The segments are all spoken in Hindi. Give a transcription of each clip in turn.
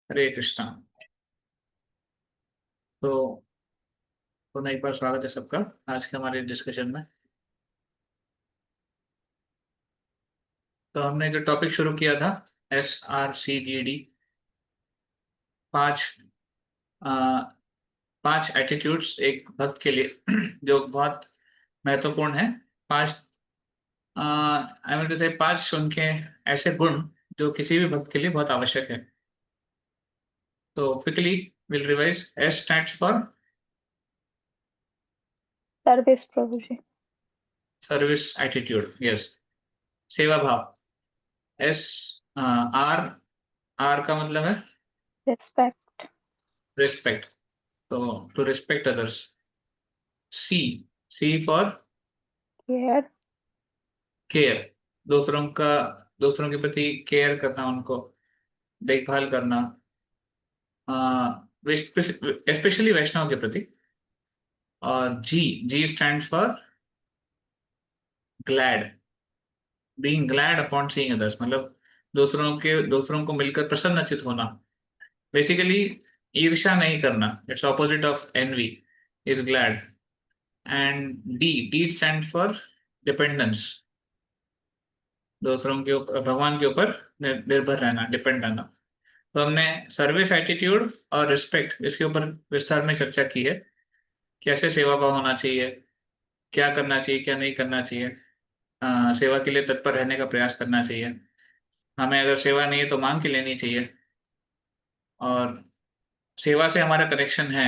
हरे कृष्णा। तो एक बार स्वागत है सबका आज के हमारे डिस्कशन में। तो हमने जो टॉपिक शुरू किया था SRCGD, पांच आ, पांच एटीट्यूड्स एक भक्त के लिए जो बहुत महत्वपूर्ण है। पांच आई मीन टू से पांच उनके ऐसे गुण जो किसी भी भक्त के लिए बहुत आवश्यक है। तो quickly will revise. S stands for service Prabhu ji. Service attitude, yes, सेवा भाव। S R, R का मतलब है रिस्पेक्ट। रिस्पेक्ट, तो to respect others. C, C for care. Care, दूसरों का, दूसरों के प्रति केयर करना, उनको देखभाल करना, स्पेशली वैष्णव के प्रति। और G, G stands for glad, being glad upon seeing others, मतलब दूसरों को मिलकर प्रसन्नचित होना। बेसिकली ईर्ष्या नहीं करना, it's opposite of envy, is glad. And D, D stands for dependence, दूसरों के ऊपर, भगवान के ऊपर निर्भर रहना, डिपेंड रहना। तो हमने सर्विस एटीट्यूड और रिस्पेक्ट, इसके ऊपर विस्तार में चर्चा की है। कैसे सेवा भाव होना चाहिए, क्या करना चाहिए, क्या नहीं करना चाहिए, सेवा के लिए तत्पर रहने का प्रयास करना चाहिए, हमें अगर सेवा नहीं है तो मांग के लेनी चाहिए, और सेवा से हमारा कनेक्शन है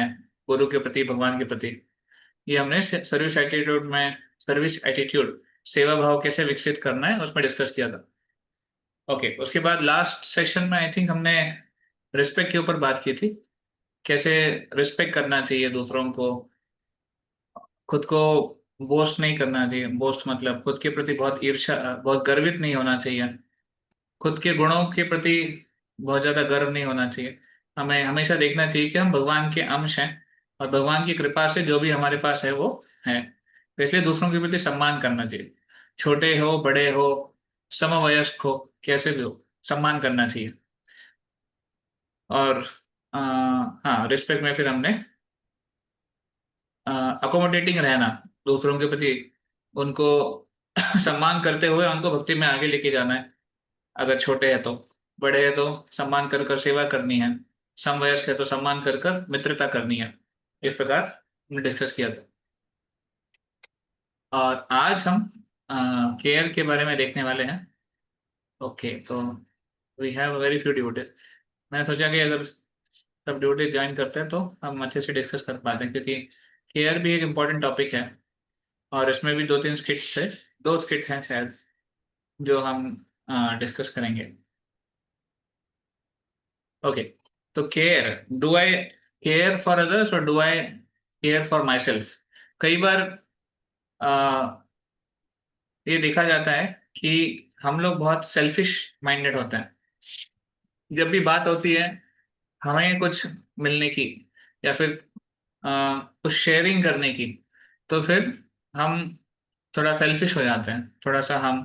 गुरु के प्रति, भगवान के प्रति। ये हमने सर्विस एटीट्यूड, सेवा भाव कैसे विकसित करना है, उसमें डिस्कस किया था। ओके, उसके बाद लास्ट सेशन में आई थिंक हमने रिस्पेक्ट के ऊपर बात की थी। कैसे रिस्पेक्ट करना चाहिए दूसरों को, खुद को बोस्ट नहीं करना चाहिए। बोस्ट मतलब खुद के प्रति बहुत ईर्ष्या, बहुत गर्वित नहीं होना चाहिए, खुद के गुणों के प्रति बहुत ज्यादा गर्व नहीं होना चाहिए। हमें हमेशा देखना चाहिए कि हम भगवान के अंश हैं, और भगवान की कृपा से जो भी हमारे पास है वो है। तो इसलिए दूसरों के प्रति सम्मान करना चाहिए, छोटे हो बड़े हो, समवयस्क हो, कैसे भी हो, सम्मान करना चाहिए। और हाँ, रिस्पेक्ट में फिर हमने अकोमोडेटिंग रहना, दूसरों के प्रति उनको सम्मान करते हुए उनको भक्ति में आगे लेके जाना है। अगर छोटे हैं तो, बड़े हैं तो सम्मान कर कर सेवा करनी है, समवयस्क है तो सम्मान कर कर मित्रता करनी है। इस प्रकार हमने डिस्कस किया था। और आज हम केयर के बारे में देखने वाले हैं। ओके, तो we have very few devotees. मैंने सोचा कि अगर सब डिवोटीज ज्वाइन करते हैं तो हम अच्छे से डिस्कस कर पाते हैं, क्योंकि केयर भी एक इम्पोर्टेंट टॉपिक है। और इसमें भी दो तीन स्किट्स है, दो स्किट हैं शायद, जो हम डिस्कस करेंगे। ओके, तो care, do I care for others और do I care for myself? कई बार ये देखा जाता है कि हम लोग बहुत सेल्फिश माइंडेड होते हैं। जब भी बात होती है हमें कुछ मिलने की, या फिर कुछ शेयरिंग करने की, तो फिर हम थोड़ा सेल्फिश हो जाते हैं, थोड़ा सा हम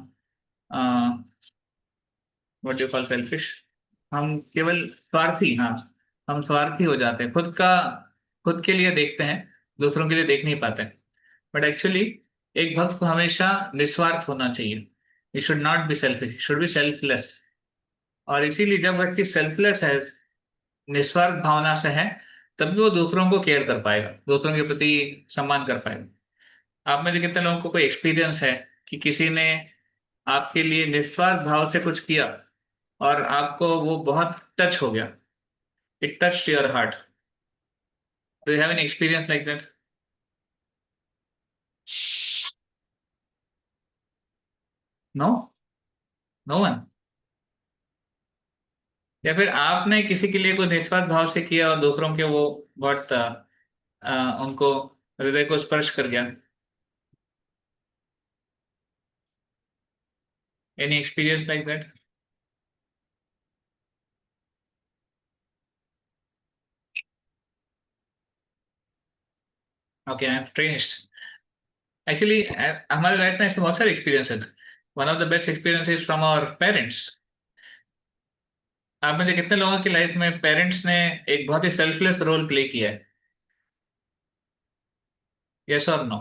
व्हाट यू कॉल सेल्फिश, हम केवल स्वार्थी, हाँ, हम स्वार्थी हो जाते हैं, खुद के लिए देखते हैं, दूसरों के लिए देख नहीं पाते। बट एक्चुअली एक भक्त को हमेशा निस्वार्थ होना चाहिए। He should not be selfish, should be selfless. और इसीलिए जब व्यक्ति सेल्फलेस है, निस्वार्थ भावना से है, तभी वो दूसरों को केयर कर पाएगा, दूसरों के प्रति सम्मान कर पाएगा। आप में से कितने लोगों को कोई एक्सपीरियंस है कि किसी ने आपके लिए निस्वार्थ भाव से कुछ किया और आपको वो बहुत टच हो गया, it touched your heart? Do you have any experience like that? No, no one? या फिर आपने किसी के लिए कोई निस्वार्थ भाव से किया और दूसरों के वो बहुत उनको हृदय को स्पर्श कर गया? Any experience like that? Okay, I am ट्रेनिस्ट। एक्चुअली हमारे लाइफ में ऐसे बहुत सारे एक्सपीरियंस है। One of the best experience is from our parents. आप में से कितने लोगों की लाइफ में पेरेंट्स ने एक बहुत ही सेल्फलेस रोल प्ले किया है? यस और no?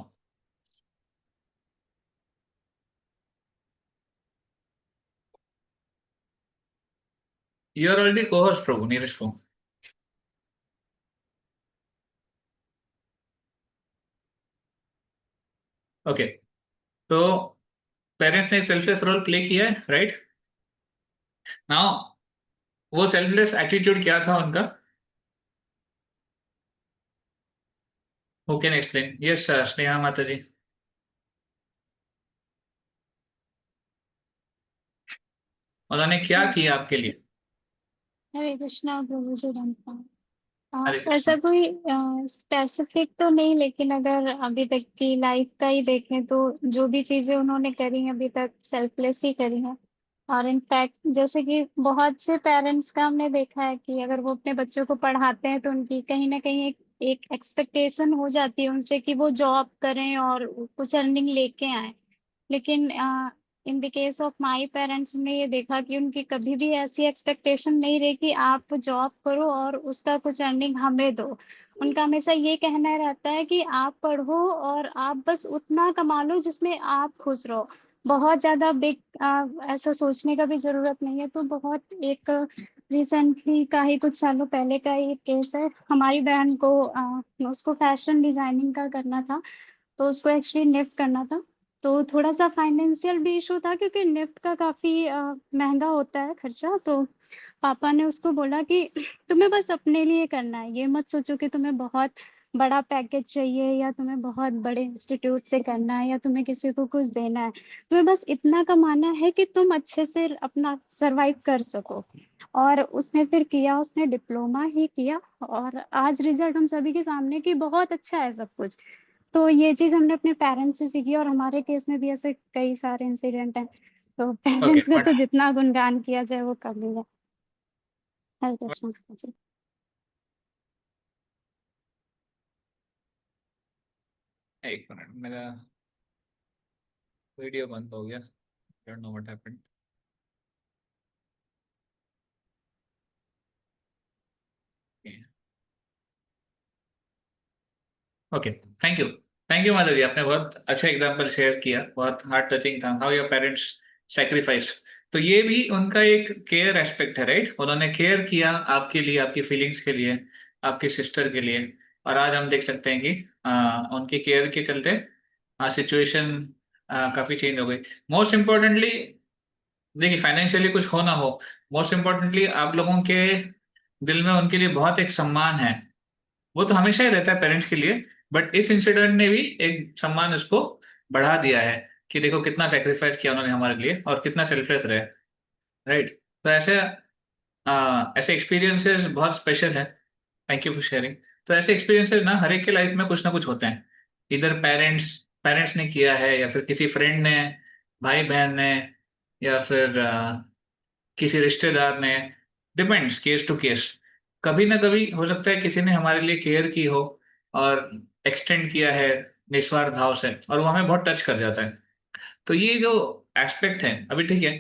You are already co-host Prabhu, Neeraj Prabhu. Okay, तो पेरेंट्स ने सेल्फलेस रोल प्ले किया है, राइट? नाउ वो सेल्फलेस एटीट्यूड क्या था उनका? Who can explain? Yes Sneha माता जी। उन्होंने क्या हरे किया आपके लिए? हरे कृष्णा प्रभु जी राम। हरे ऐसा कृष्णा। कोई स्पेसिफिक तो नहीं, लेकिन अगर अभी तक की लाइफ का ही देखें तो जो भी चीजें उन्होंने करी हैं अभी तक सेल्फलेस ही करी हैं। और इनफैक्ट जैसे कि बहुत से पेरेंट्स का हमने देखा है कि अगर वो अपने बच्चों को पढ़ाते हैं तो उनकी कहीं ना कहीं एक एक्सपेक्टेशन हो जाती है उनसे कि वो जॉब करें और कुछ अर्निंग लेके आए। लेकिन in the case of my parents ने ये देखा कि उनकी कभी भी ऐसी एक्सपेक्टेशन नहीं रही कि आप जॉब करो और उसका कुछ अर्निंग हमें दो। उनका हमेशा ये कहना रहता है कि आप पढ़ो और आप बस उतना कमा लो जिसमें आप खुश रहो। बहुत ज्यादा बिग ऐसा सोचने का भी जरूरत नहीं है। तो बहुत एक रिसेंटली का ही कुछ सालों पहले का ही एक केस है। हमारी बहन को उसको फैशन डिजाइनिंग का करना था। तो उसको एक्चुअली निफ्ट करना था। तो थोड़ा सा फाइनेंशियल भी इशू था क्योंकि निफ्ट का काफी महंगा होता है खर्चा। तो पापा ने उसको बोला कि तुम्हें बस अपने लिए करना है, ये मत सोचो कि तुम्हें बहुत बड़ा पैकेज चाहिए या तुम्हें बहुत बड़े इंस्टीट्यूट से करना है या तुम्हें किसी को कुछ देना है। तुम्हें बस इतना कमाना है कि तुम अच्छे से अपना सरवाइव कर सको। और उसने फिर किया, उसने डिप्लोमा ही किया। और आज रिजल्ट हम सभी के सामने कि बहुत अच्छा है सब कुछ। तो ये चीज हमने अपने पेरेंट्स से सीखी और हमारे केस में भी ऐसे कई सारे इंसिडेंट हैं। तो ओके पेरेंट्स का बट तो जितना गुणगान किया जाए वो कम ही है। हरे कृष्ण जी। एक मिनट, मेरा वीडियो बंद हो गया। Don't know what happened. Okay, thank you Madhuri, आपने बहुत अच्छा एग्जांपल शेयर किया, बहुत हार्ट टचिंग था हाउ योर पेरेंट्स सैक्रिफाइस्ड। तो ये भी उनका एक केयर एस्पेक्ट है, राइट? उन्होंने केयर किया आपके लिए, आपकी फीलिंग्स के लिए, आपकी सिस्टर के लिए। और आज हम देख सकते हैं कि उनकी केयर के चलते सिचुएशन काफी चेंज हो गई। मोस्ट इम्पोर्टेंटली, देखिए फाइनेंशियली कुछ हो ना हो, मोस्ट इम्पोर्टेंटली आप लोगों के दिल में उनके लिए बहुत एक सम्मान है। वो तो हमेशा ही रहता है पेरेंट्स के लिए, बट इस इंसिडेंट ने भी एक सम्मान उसको बढ़ा दिया है कि देखो कितना सेक्रीफाइस किया उन्होंने हमारे लिए और कितना सेल्फलेस रहे, राइट? तो ऐसे एक्सपीरियंसेस बहुत स्पेशल है। Thank you for sharing. तो ऐसे एक्सपीरियंसेस ना हर एक के लाइफ में कुछ ना कुछ होते हैं। इधर पेरेंट्स पेरेंट्स ने किया है, या फिर किसी फ्रेंड ने, भाई बहन ने, या फिर किसी रिश्तेदार ने। Depends case to case. कभी ना कभी हो सकता है किसी ने हमारे लिए केयर की हो और एक्सटेंड किया है निस्वार्थ भाव से, और वो हमें बहुत टच कर जाता है। तो ये जो एस्पेक्ट है, अभी ठीक है,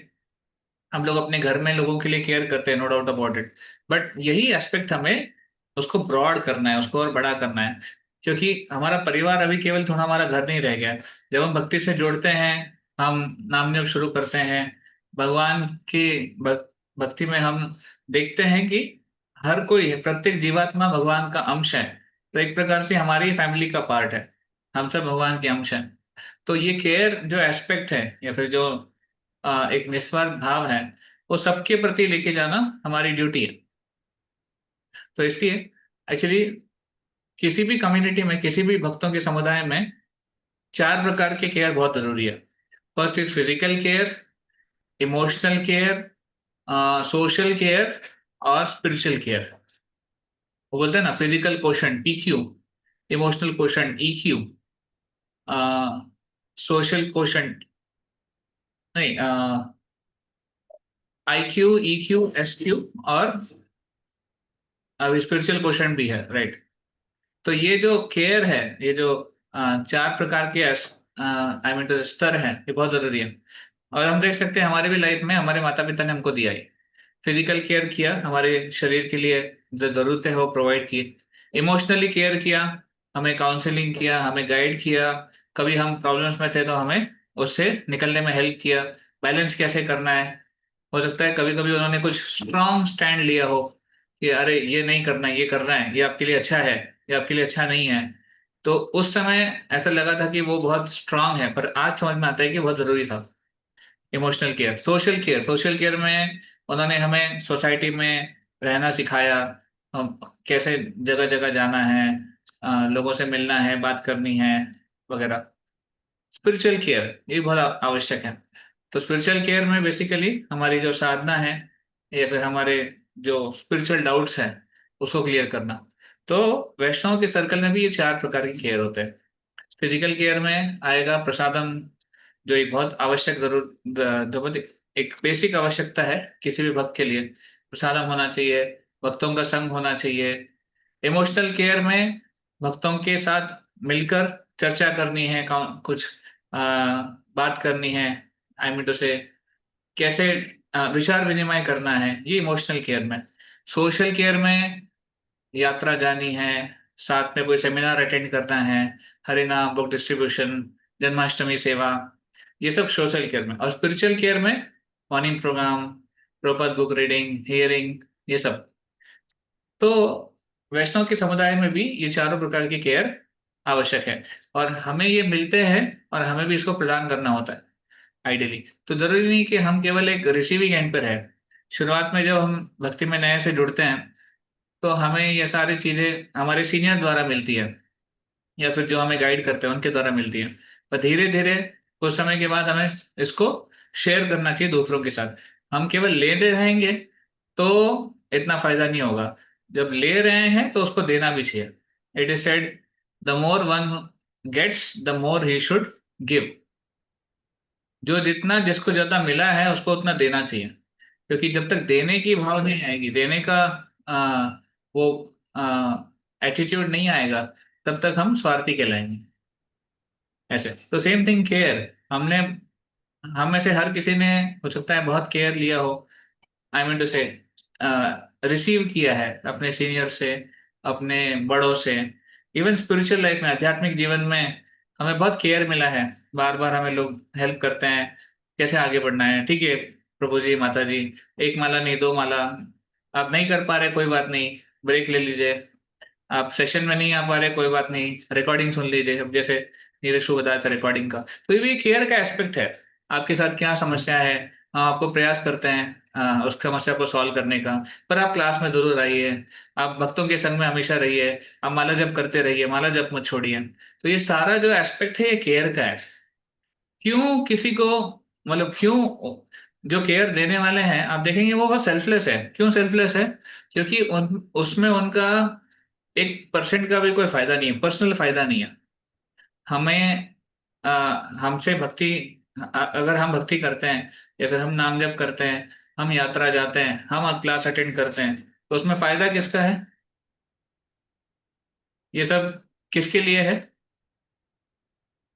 हम लोग अपने घर में लोगों के लिए केयर करते हैं, no doubt about it. But यही एस्पेक्ट हमें उसको ब्रॉड करना है, उसको और बड़ा करना है। क्योंकि हमारा परिवार अभी केवल थोड़ा हमारा घर नहीं रह गया है। जब हम भक्ति से जुड़ते हैं, हम नाम जप शुरू करते हैं, भगवान की भक्ति में हम देखते हैं कि हर कोई है, प्रत्येक जीवात्मा भगवान का अंश है। तो एक प्रकार से हमारी फैमिली का पार्ट है, हम सब भगवान के अंश हैं। तो ये केयर जो एस्पेक्ट है, या फिर जो एक निस्वार्थ भाव है, वो सबके प्रति लेके जाना हमारी ड्यूटी है। तो इसलिए एक्चुअली किसी भी कम्युनिटी में, किसी भी भक्तों के समुदाय में चार प्रकार के केयर बहुत जरूरी है। First is physical care, emotional care, social care और स्पिरिचुअल केयर। वो बोलते हैं ना, physical quotient PQ, emotional quotient EQ, social quotient नहीं, IQ, EQ, SQ, और स्पिरिचुअल क्वोशंट भी है, राइट? तो ये जो केयर है, ये जो चार प्रकार के आई मीन स्तर है, ये बहुत जरूरी है। और हम देख सकते हैं हमारे भी लाइफ में हमारे माता पिता ने हमको दिया है। फिजिकल केयर किया, हमारे शरीर के लिए जो जरूरत है वो प्रोवाइड की। इमोशनली केयर किया, हमें काउंसलिंग किया, हमें गाइड किया, कभी हम प्रॉब्लम्स में थे तो हमें उससे निकलने में हेल्प किया, बैलेंस कैसे करना है। हो सकता है कभी कभी उन्होंने कुछ स्ट्रांग स्टैंड लिया हो कि अरे ये नहीं करना, ये करना है, ये आपके लिए अच्छा है, ये आपके लिए अच्छा नहीं है। तो उस समय ऐसा लगा था कि वो बहुत स्ट्रांग है, पर आज समझ में आता है कि बहुत जरूरी था। Emotional care, social care, social care में उन्होंने हमें सोसाइटी में रहना सिखाया, हम कैसे जगह जगह जाना है, लोगों से मिलना है, बात करनी है वगैरह। स्पिरिचुअल केयर ये बहुत आवश्यक है। तो स्पिरिचुअल केयर में बेसिकली हमारी जो साधना है या फिर हमारे जो स्पिरिचुअल डाउट्स हैं उसको क्लियर करना। तो वैष्णव के सर्कल में भी ये 4 प्रकार की केयर होते हैं। फिजिकल केयर में आएगा प्रसादम, जो एक बहुत आवश्यक जरूर जो बहुत एक बेसिक आवश्यकता है किसी भी भक्त के लिए। प्रसादम होना चाहिए, भक्तों का संग होना चाहिए। इमोशनल केयर में भक्तों के साथ मिलकर चर्चा करनी है, कुछ आ, बात करनी है, आई मीन टू से कैसे विचार विनिमय करना है, ये इमोशनल केयर में। सोशल केयर में यात्रा जानी है, साथ में कोई सेमिनार अटेंड करना है, हरे नाम बुक डिस्ट्रीब्यूशन, जन्माष्टमी सेवा, ये सब सोशल केयर में। और स्पिरिचुअल केयर में morning programme, proper book reading, hearing, ये सब। तो वैष्णव के समुदाय में भी ये चारों प्रकार की केयर आवश्यक है, और हमें ये मिलते हैं और हमें भी इसको प्रदान करना होता है आइडियली। तो जरूरी नहीं कि हम केवल एक रिसीविंग एंड पर है। शुरुआत में जब हम भक्ति में नए से जुड़ते हैं तो हमें ये सारी चीजें हमारे सीनियर द्वारा मिलती है, या फिर जो हमें गाइड करते हैं उनके द्वारा मिलती है। पर धीरे धीरे कुछ समय के बाद हमें इसको शेयर करना चाहिए दूसरों के साथ। हम केवल लेते रहेंगे तो इतना फायदा नहीं होगा, जब ले रहे हैं तो उसको देना भी चाहिए। It is said, the more one gets the more he should give. जो जितना जिसको ज्यादा मिला है उसको उतना देना चाहिए, क्योंकि जब तक देने की भाव नहीं आएगी, देने का वो एटीट्यूड नहीं आएगा, तब तक हम स्वार्थी कहलाएंगे। ऐसे तो सेम थिंग केयर, हमने हम में से हर किसी ने हो सकता है बहुत केयर लिया हो, आई मीन टू से रिसीव किया है अपने सीनियर से, अपने बड़ों से। इवन स्पिरिचुअल लाइफ में, आध्यात्मिक जीवन में हमें बहुत केयर मिला है। बार बार हमें लोग हेल्प करते हैं कैसे आगे बढ़ना है। ठीक है प्रभु जी, माता जी, 1 माला नहीं 2 माला, आप नहीं कर पा रहे कोई बात नहीं, ब्रेक ले लीजिए। आप सेशन में नहीं आ पा रहे कोई बात नहीं, रिकॉर्डिंग सुन लीजिए। अब जैसे नीरज को बताया था रिकॉर्डिंग का, तो ये भी केयर का एस्पेक्ट है। आपके साथ क्या समस्या है, हम आपको प्रयास करते हैं उस समस्या को सॉल्व करने का। पर आप क्लास में जरूर आइए, आप भक्तों के संग में हमेशा रहिए, आप माला जप करते रहिए, माला जप मत छोड़िए। तो ये सारा जो एस्पेक्ट है ये केयर का है। क्यों किसी को, मतलब क्यों जो केयर देने वाले हैं आप देखेंगे वो बहुत सेल्फलेस है। क्यों सेल्फलेस है? क्योंकि उसमें उनका 1% का भी कोई फायदा नहीं है, पर्सनल फायदा नहीं है। हमें हमसे भक्ति, अगर हम भक्ति करते हैं या फिर हम नाम जप करते हैं, हम यात्रा जाते हैं, हम क्लास अटेंड करते हैं, तो उसमें फायदा किसका है? ये सब किसके लिए है?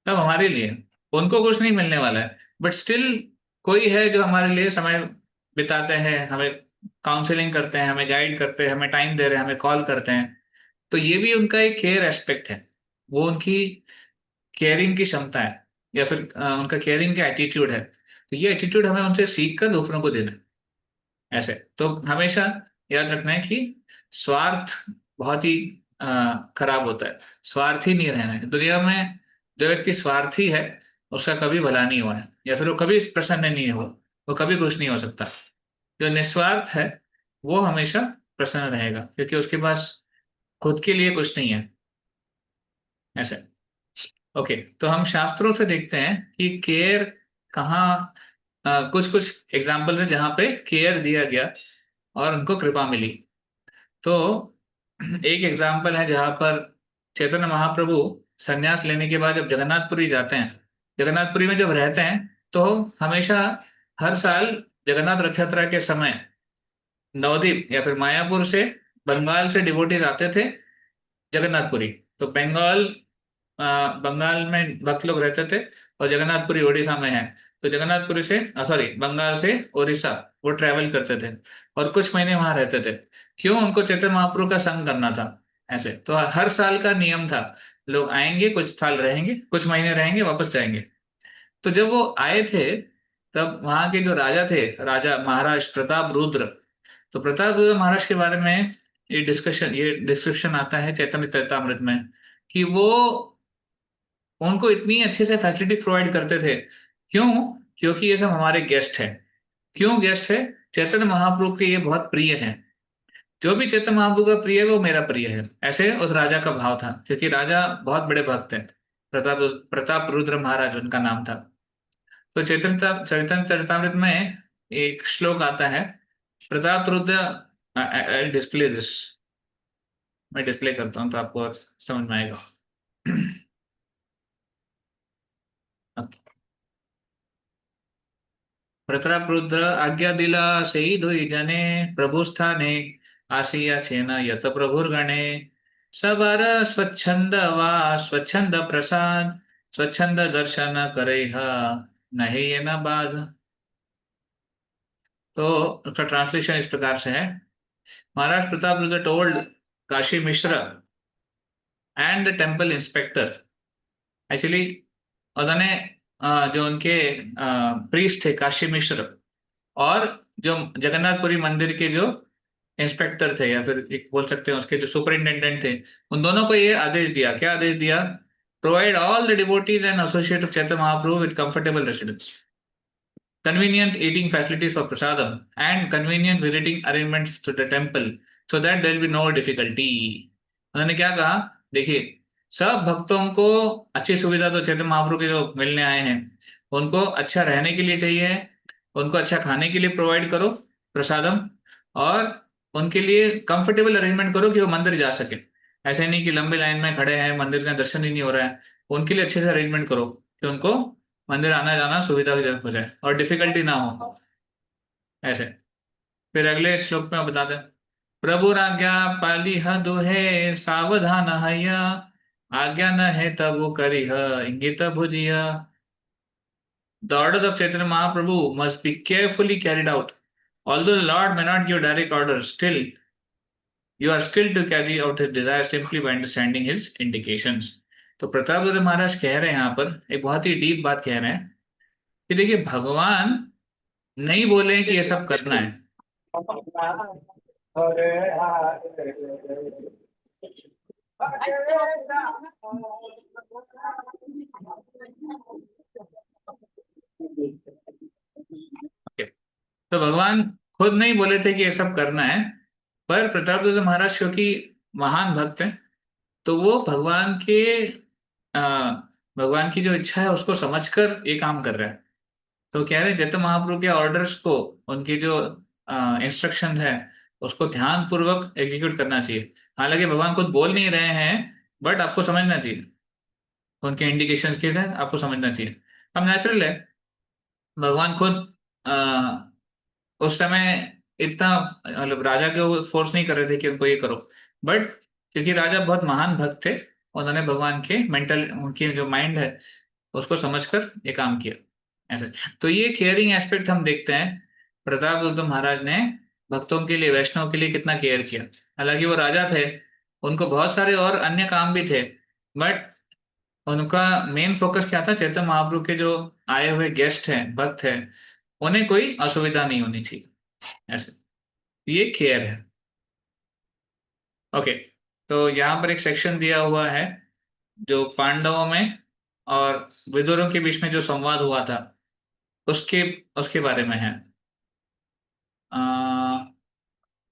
सब हमारे लिए। उनको कुछ नहीं मिलने वाला है, बट स्टिल कोई है जो हमारे लिए समय बिताते हैं, हमें काउंसलिंग करते हैं, हमें गाइड करते हैं, हमें टाइम दे रहे हैं, हमें कॉल करते हैं। तो ये भी उनका एक केयर एस्पेक्ट है, वो उनकी केयरिंग की क्षमता है, या फिर उनका केयरिंग का एटीट्यूड है। तो ये एटीट्यूड हमें उनसे सीख कर दूसरों को देना है। ऐसे तो हमेशा याद रखना है कि स्वार्थ बहुत ही खराब होता है। स्वार्थी नहीं रहना है दुनिया में। जो व्यक्ति स्वार्थी है उसका कभी भला नहीं हुआ है, या फिर वो कभी प्रसन्न नहीं हो, वो कभी खुश नहीं हो सकता। जो निस्वार्थ है वो हमेशा प्रसन्न रहेगा, क्योंकि उसके पास खुद के लिए कुछ नहीं है। ऐसे ओके, तो हम शास्त्रों से देखते हैं कि केयर कहाँ, कुछ कुछ एग्जाम्पल्स है जहाँ पे केयर दिया गया और उनको कृपा मिली। तो एक एग्जाम्पल है जहाँ पर चैतन्य महाप्रभु संन्यास लेने के बाद जब जगन्नाथपुरी जाते हैं, जगन्नाथपुरी में जब रहते हैं, तो हमेशा हर साल जगन्नाथ रथ यात्रा के समय नवद्वीप या फिर मायापुर से, बंगाल से डिवोटीज आते थे जगन्नाथपुरी। तो बंगाल में भक्त लोग रहते थे और जगन्नाथपुरी उड़ीसा में है। तो जगन्नाथपुरी से, सॉरी, बंगाल से उड़ीसा वो ट्रैवल करते थे और कुछ महीने वहां रहते थे। क्यों? उनको चैतन्य महाप्रभु का संग करना था। ऐसे तो हर साल का नियम था, लोग आएंगे, कुछ साल रहेंगे, कुछ महीने रहेंगे, वापस जाएंगे। तो जब वो आए थे, तब वहां के जो राजा थे, राजा महाराज प्रताप रुद्र, तो प्रताप रुद्र महाराज के बारे में ये डिस्क्रिप्शन आता है चैतन्य चरितामृत में, कि वो उनको इतनी अच्छे से फैसिलिटी प्रोवाइड करते थे। क्यों? क्योंकि ये सब हमारे गेस्ट हैं। क्यों गेस्ट है? चैतन्य महाप्रभु के ये बहुत प्रिय हैं। जो भी चैतन्य महाप्रभु का प्रिय है वो मेरा प्रिय है, ऐसे उस राजा का भाव था, क्योंकि राजा बहुत बड़े भक्त हैं। प्रताप प्रताप रुद्र महाराज उनका नाम था। तो चैतन्य चैतन्य चरितामृत में एक श्लोक आता है, प्रताप रुद्र, डिस्प्ले दिस, मैं डिस्प्ले करता हूँ तो आपको समझ में आएगा। प्रताप रुद्र आज्ञा दिला सेई धोई जने, प्रभु स्थाने आसिया सेना यत प्रभुर्गणे, सबर स्वच्छंद वा स्वच्छंद प्रसाद, स्वच्छंद दर्शन करेह नहीं ये न बाध। तो उसका ट्रांसलेशन इस प्रकार से है, Maharaj Pratap Rudra told Kashi Mishra and the temple inspector, actually उन्होंने जो उनके प्रीस्ट थे काशी मिश्र, और जो जगन्नाथपुरी मंदिर के जो इंस्पेक्टर थे, या फिर एक बोल सकते हैं उसके जो सुपरिंटेंडेंट थे, उन दोनों को ये आदेश दिया। क्या आदेश दिया? Provide all the devotees and associate of Chaitanya Mahaprabhu with comfortable residence, convenient eating facilities for prasadam, and convenient visiting arrangements to the temple, so that there will be no difficulty. उन्होंने क्या कहा? देखिए, सब भक्तों को अच्छी सुविधा तो चैतन्य महाप्रभु के जो मिलने आए हैं उनको अच्छा रहने के लिए चाहिए, उनको अच्छा खाने के लिए प्रोवाइड करो प्रसादम, और उनके लिए कंफर्टेबल अरेंजमेंट करो कि वो मंदिर जा सके। ऐसे नहीं कि लंबे लाइन में खड़े हैं, मंदिर का दर्शन ही नहीं हो रहा है। उनके लिए अच्छे से अरेंजमेंट करो कि उनको मंदिर आना जाना सुविधा हो जाए और डिफिकल्टी ना हो, ऐसे। फिर अगले श्लोक में बताते हैं, प्रभु आज्ञा पाली दुहे सावधान हय, आज्ञा न है तब करिह इंगित भुजिय। The orders of Chaitanya Mahaprabhu must be carefully carried out. Although the Lord may not give direct orders, still you are still to carry out his desire simply by understanding his indications. तो प्रताप रुद्र महाराज कह रहे हैं यहाँ पर एक बहुत ही डीप बात कह रहे हैं कि देखिए, भगवान नहीं बोले कि ये सब करना है। तो भगवान खुद नहीं बोले थे कि ये सब करना है, पर प्रताप रुद्र महाराज क्योंकि महान भक्त हैं, तो वो भगवान की जो इच्छा है उसको समझकर ये काम कर रहे हैं। तो कह रहे हैं चैतन्य महाप्रभु के ऑर्डर्स को, उनकी जो इंस्ट्रक्शन है उसको ध्यान पूर्वक एग्जीक्यूट करना चाहिए। हालांकि भगवान खुद बोल नहीं रहे हैं, बट आपको समझना चाहिए, उनके इंडिकेशंस के साथ आपको समझना चाहिए। अब नेचुरल है, भगवान खुद उस समय इतना मतलब राजा को फोर्स नहीं कर रहे थे कि उनको ये करो, बट क्योंकि राजा बहुत महान भक्त थे, उन्होंने भगवान के मेंटल, उनकी जो माइंड है उसको समझकर ये काम किया, ऐसे। तो ये केयरिंग एस्पेक्ट हम देखते हैं, प्रताप रुद्र महाराज ने भक्तों के लिए, वैष्णव के लिए कितना केयर किया। हालांकि वो राजा थे, उनको बहुत सारे और अन्य काम भी थे, बट उनका मेन फोकस क्या था? चैतन्य महाप्रभु के जो आए हुए गेस्ट हैं, भक्त हैं, उन्हें कोई असुविधा नहीं होनी चाहिए, ऐसे। ये केयर है। ओके, तो यहाँ पर एक सेक्शन दिया हुआ है जो पांडवों में और विदुरों के बीच में जो संवाद हुआ था उसके उसके बारे में है।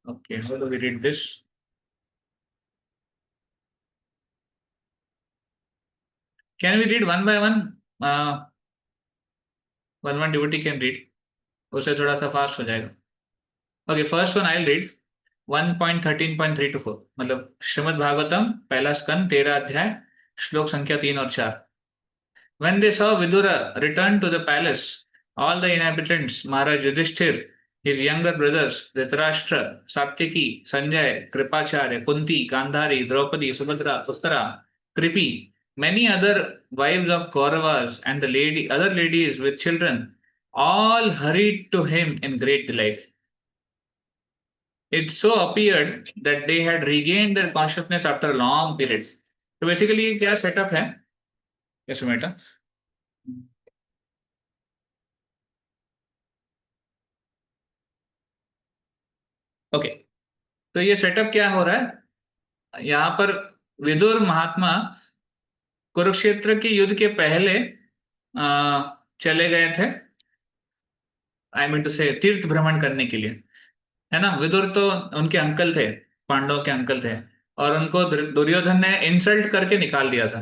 Okay, how do we read this? Can we read one by one? One devotee can read, उससे थोड़ा सा फास्ट हो जाएगा। Okay, first one I read 1.13.3 to 4, मतलब श्रीमद् भागवतम पहला स्कंद 13 अध्याय श्लोक संख्या 3 और 4। When they saw Vidura return to the palace, all the inhabitants, Maharaj Yudhishthir, his younger brothers Dhritarashtra, Satyaki, Sanjay, Kripacharya, Kunti, Gandhari, Draupadi, Subhadra, Uttara, Kripi, many other wives of Kauravas and the other ladies with children, all hurried to him in great delight. It so appeared that they had regained their consciousness after a long period. तो बेसिकली ये क्या सेटअप है, यस बेटा? ओके, तो ये सेटअप क्या हो रहा है यहाँ पर? विदुर महात्मा कुरुक्षेत्र के युद्ध के पहले चले गए थे, आई मीन टू से तीर्थ भ्रमण करने के लिए, है ना? विदुर तो उनके अंकल थे, पांडवों के अंकल थे, और उनको दुर्योधन ने इंसल्ट करके निकाल दिया था।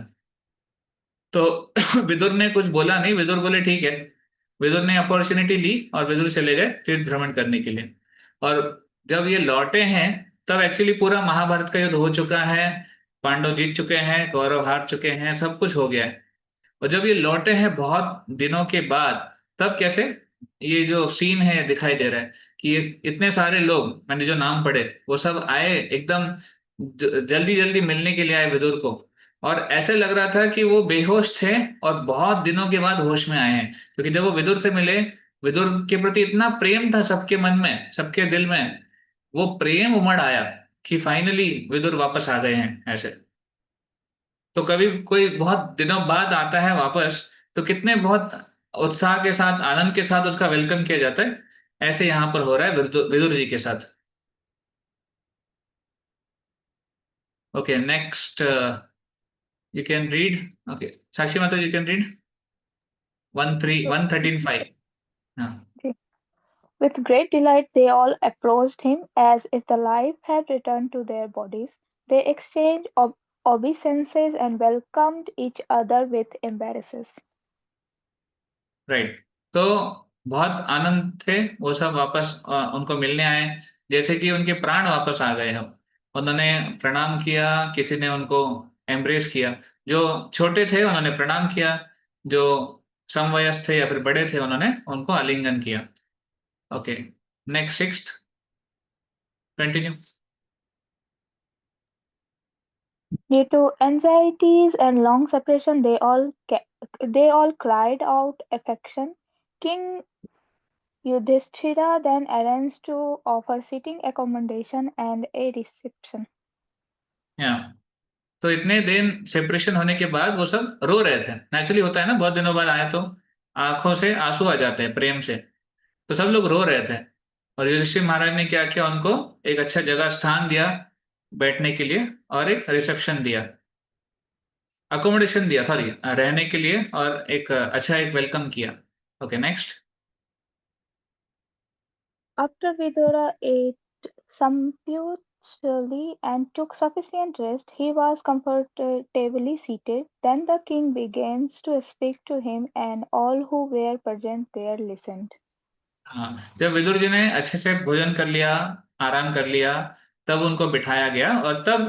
तो विदुर ने कुछ बोला नहीं, विदुर बोले ठीक है। विदुर ने अपॉर्चुनिटी ली और विदुर चले गए तीर्थ भ्रमण करने के लिए। और जब ये लौटे हैं तब एक्चुअली पूरा महाभारत का युद्ध हो चुका है, पांडव जीत चुके हैं, कौरव हार चुके हैं, सब कुछ हो गया है। और जब ये लौटे हैं बहुत दिनों के बाद, तब कैसे ये जो सीन है दिखाई दे रहा है कि ये इतने सारे लोग, मैंने जो नाम पढ़े, वो सब आए एकदम जल्दी जल्दी मिलने के लिए आए विदुर को। और ऐसे लग रहा था कि वो बेहोश थे और बहुत दिनों के बाद होश में आए हैं, क्योंकि जब वो विदुर से मिले, विदुर के प्रति इतना प्रेम था सबके मन में, सबके दिल में, वो प्रेम उमड़ आया कि फाइनली विदुर वापस आ गए हैं ऐसे। तो कभी कोई बहुत दिनों बाद आता है वापस, तो कितने बहुत उत्साह के साथ, आनंद के साथ उसका वेलकम किया जाता है। ऐसे यहाँ पर हो रहा है विदुर विदुर जी के साथ। Okay, next you can read. Okay, Sakshi Mata, you can read 113 हाँ। With great delight, they all approached him as if the life had returned to their bodies. They exchanged obeisances and welcomed each other with embraces. Right, तो बहुत आनंद थे वो सब, वापस उनको मिलने आए, जैसे कि उनके प्राण वापस आ गए। हम उन्होंने प्रणाम किया, किसी ने उनको एम्ब्रेस किया। जो छोटे थे उन्होंने प्रणाम किया, जो समवयस्क थे या फिर बड़े थे उन्होंने उनको आलिंगन किया। Okay, next sixth, continue. Due to anxieties and long separation, they all cried out affection. King Yudhishthira then arranged to offer sitting accommodation and a reception. या तो इतने दिन सेपरेशन होने के बाद वो सब रो रहे थे। नेचुरली होता है ना, बहुत दिनों बाद आए तो आंखों से आंसू आ जाते हैं प्रेम से। तो सब लोग रो रहे थे, और युधिष्ठिर महाराज ने क्या किया, उनको एक अच्छा जगह स्थान दिया बैठने के लिए, और एक रिसेप्शन दिया, अकोमोडेशन दिया, सॉरी, रहने के लिए, और एक अच्छा एक वेलकम किया। Okay, next. After Vidura ate sumptuously and took sufficient rest, he was comfortably seated. Then the king began to speak to him, and all who were present there listened. हाँ, जब विदुर जी ने अच्छे से भोजन कर लिया, आराम कर लिया, तब उनको बिठाया गया, और तब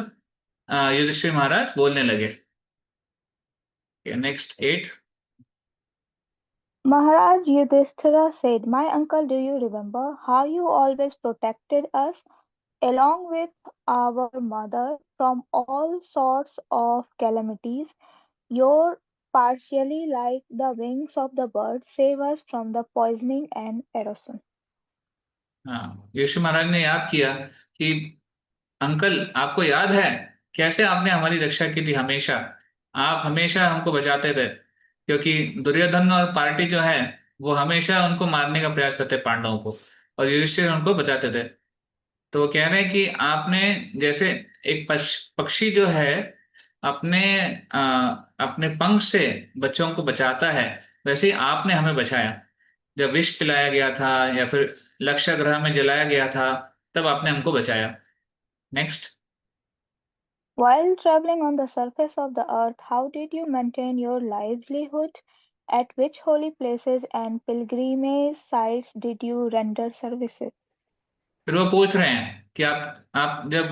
युधिष्ठिर महाराज बोलने लगे। Next 8। Maharaj Yudhishthira said, "My uncle, do you remember how you always protected us, along with our mother, from all sorts of calamities? Your partially like the wings of the bird save us from the poisoning and erosion." हाँ, यीशु महाराज ने याद किया कि अंकल, आपको याद है कैसे आपने हमारी रक्षा की थी हमेशा? आप हमेशा हमको बचाते थे, क्योंकि दुर्योधन और पार्टी जो है वो हमेशा उनको मारने का प्रयास करते पांडवों को, और युधिष्ठिर उनको बचाते थे। तो वो कह रहे हैं कि आपने जैसे एक पक्षी जो है अपने अपने पंख से बच्चों को बचाता है, वैसे ही आपने हमें बचाया। जब विष पिलाया गया था या फिर लक्ष्य ग्रह में जलाया गया था, तब आपने हमको बचाया। Next. While traveling on the surface of the earth, how did you maintain your livelihood? At which holy places and pilgrimage sites did you render services? फिर वो पूछ रहे हैं कि आप जब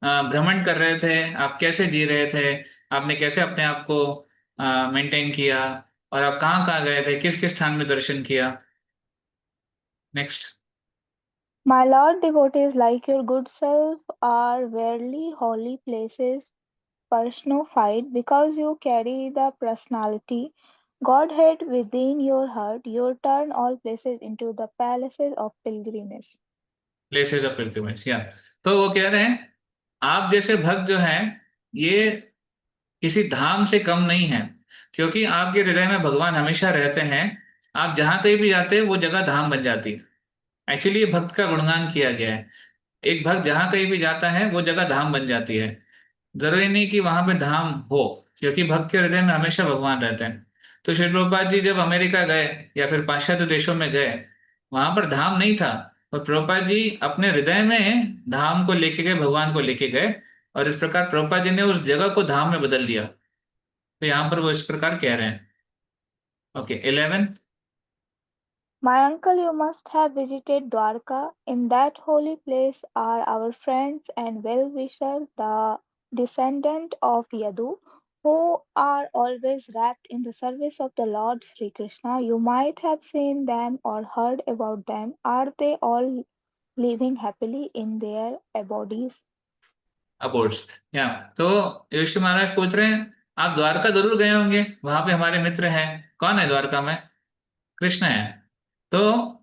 भ्रमण कर रहे थे, आप कैसे जी रहे थे, आपने कैसे अपने आप को मेंटेन किया, और आप कहाँ कहाँ गए थे, किस किस स्थान में दर्शन किया। Next. My Lord, devotees like your good self are rarely holy places personified because you carry the personality Godhead within your heart, you turn all places into the palaces of pilgrimage. Places of pilgrimage, या तो वो कह रहे हैं आप जैसे भक्त जो हैं ये किसी धाम से कम नहीं है, क्योंकि आपके हृदय में भगवान हमेशा रहते हैं। आप जहां कहीं भी जाते हैं वो जगह धाम बन जाती है। एक्चुअली ये भक्त का गुणगान किया गया है। एक भक्त जहां कहीं भी जाता है वो जगह धाम बन जाती है। जरूरी नहीं कि वहां पे धाम हो, क्योंकि भक्त के हृदय में हमेशा भगवान रहते हैं। तो श्री प्रभुपाद जी जब अमेरिका गए या फिर पाश्चात्य देशों में गए, वहां पर धाम नहीं था, और प्रभुपाद जी अपने हृदय में धाम को लेके गए, भगवान को लेके गए, और इस प्रकार प्रभुपाद जी ने उस जगह को धाम में बदल दिया। तो यहाँ पर वो इस प्रकार कह रहे हैं। Okay, 11। My uncle, you must have visited Dwarka. In that holy place are our friends and well-wishers, the descendant of Yadu, who are always wrapped in the service of the Lord Sri Krishna. You might have seen them or heard about them. Are they all living happily in their abodes? अबोर्ड्स, या तो युधिष्ठिर महाराज पूछ रहे हैं आप द्वारका जरूर गए होंगे, वहां पे हमारे मित्र हैं। कौन है द्वारका में? कृष्ण है। तो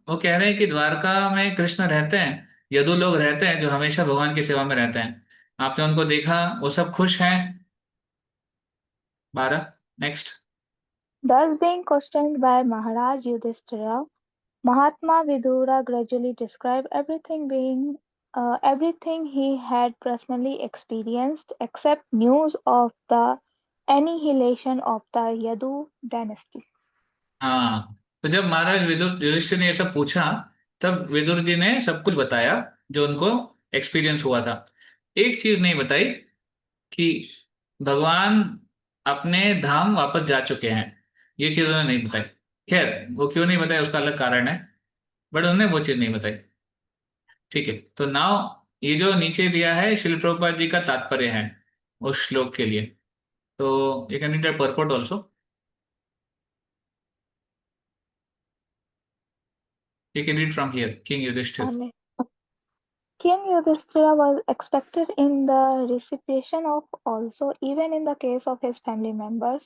वो कह रहे हैं कि द्वारका में कृष्ण रहते हैं, यदु लोग रहते हैं जो हमेशा भगवान की सेवा में रहते हैं। आपने उनको देखा, वो सब खुश हैं। 12, next. Thus, being questioned by Maharaj Yudhishthira, Mahatma Vidura gradually described everything he had personally experienced except news of the annihilation of the Yadu dynasty. हाँ, तो जब महाराज विदुर युधिष्ठिर ने ये सब पूछा, तब विदुर जी ने सब कुछ बताया जो उनको एक्सपीरियंस हुआ था। एक चीज नहीं बताई कि भगवान अपने धाम वापस जा चुके हैं, ये चीज उन्होंने नहीं बताई। खैर, वो क्यों नहीं बताई उसका अलग कारण है, बट उन्होंने वो चीज नहीं बताई। ठीक है, तो नाउ ये जो नीचे दिया है श्रील प्रभुपाद जी का तात्पर्य है उस श्लोक के लिए। तो you can read that purport also. You can read from here, king Yudhishthira. And King Yudhishthira was expected in the reciprocation of also, even in the case of his family members.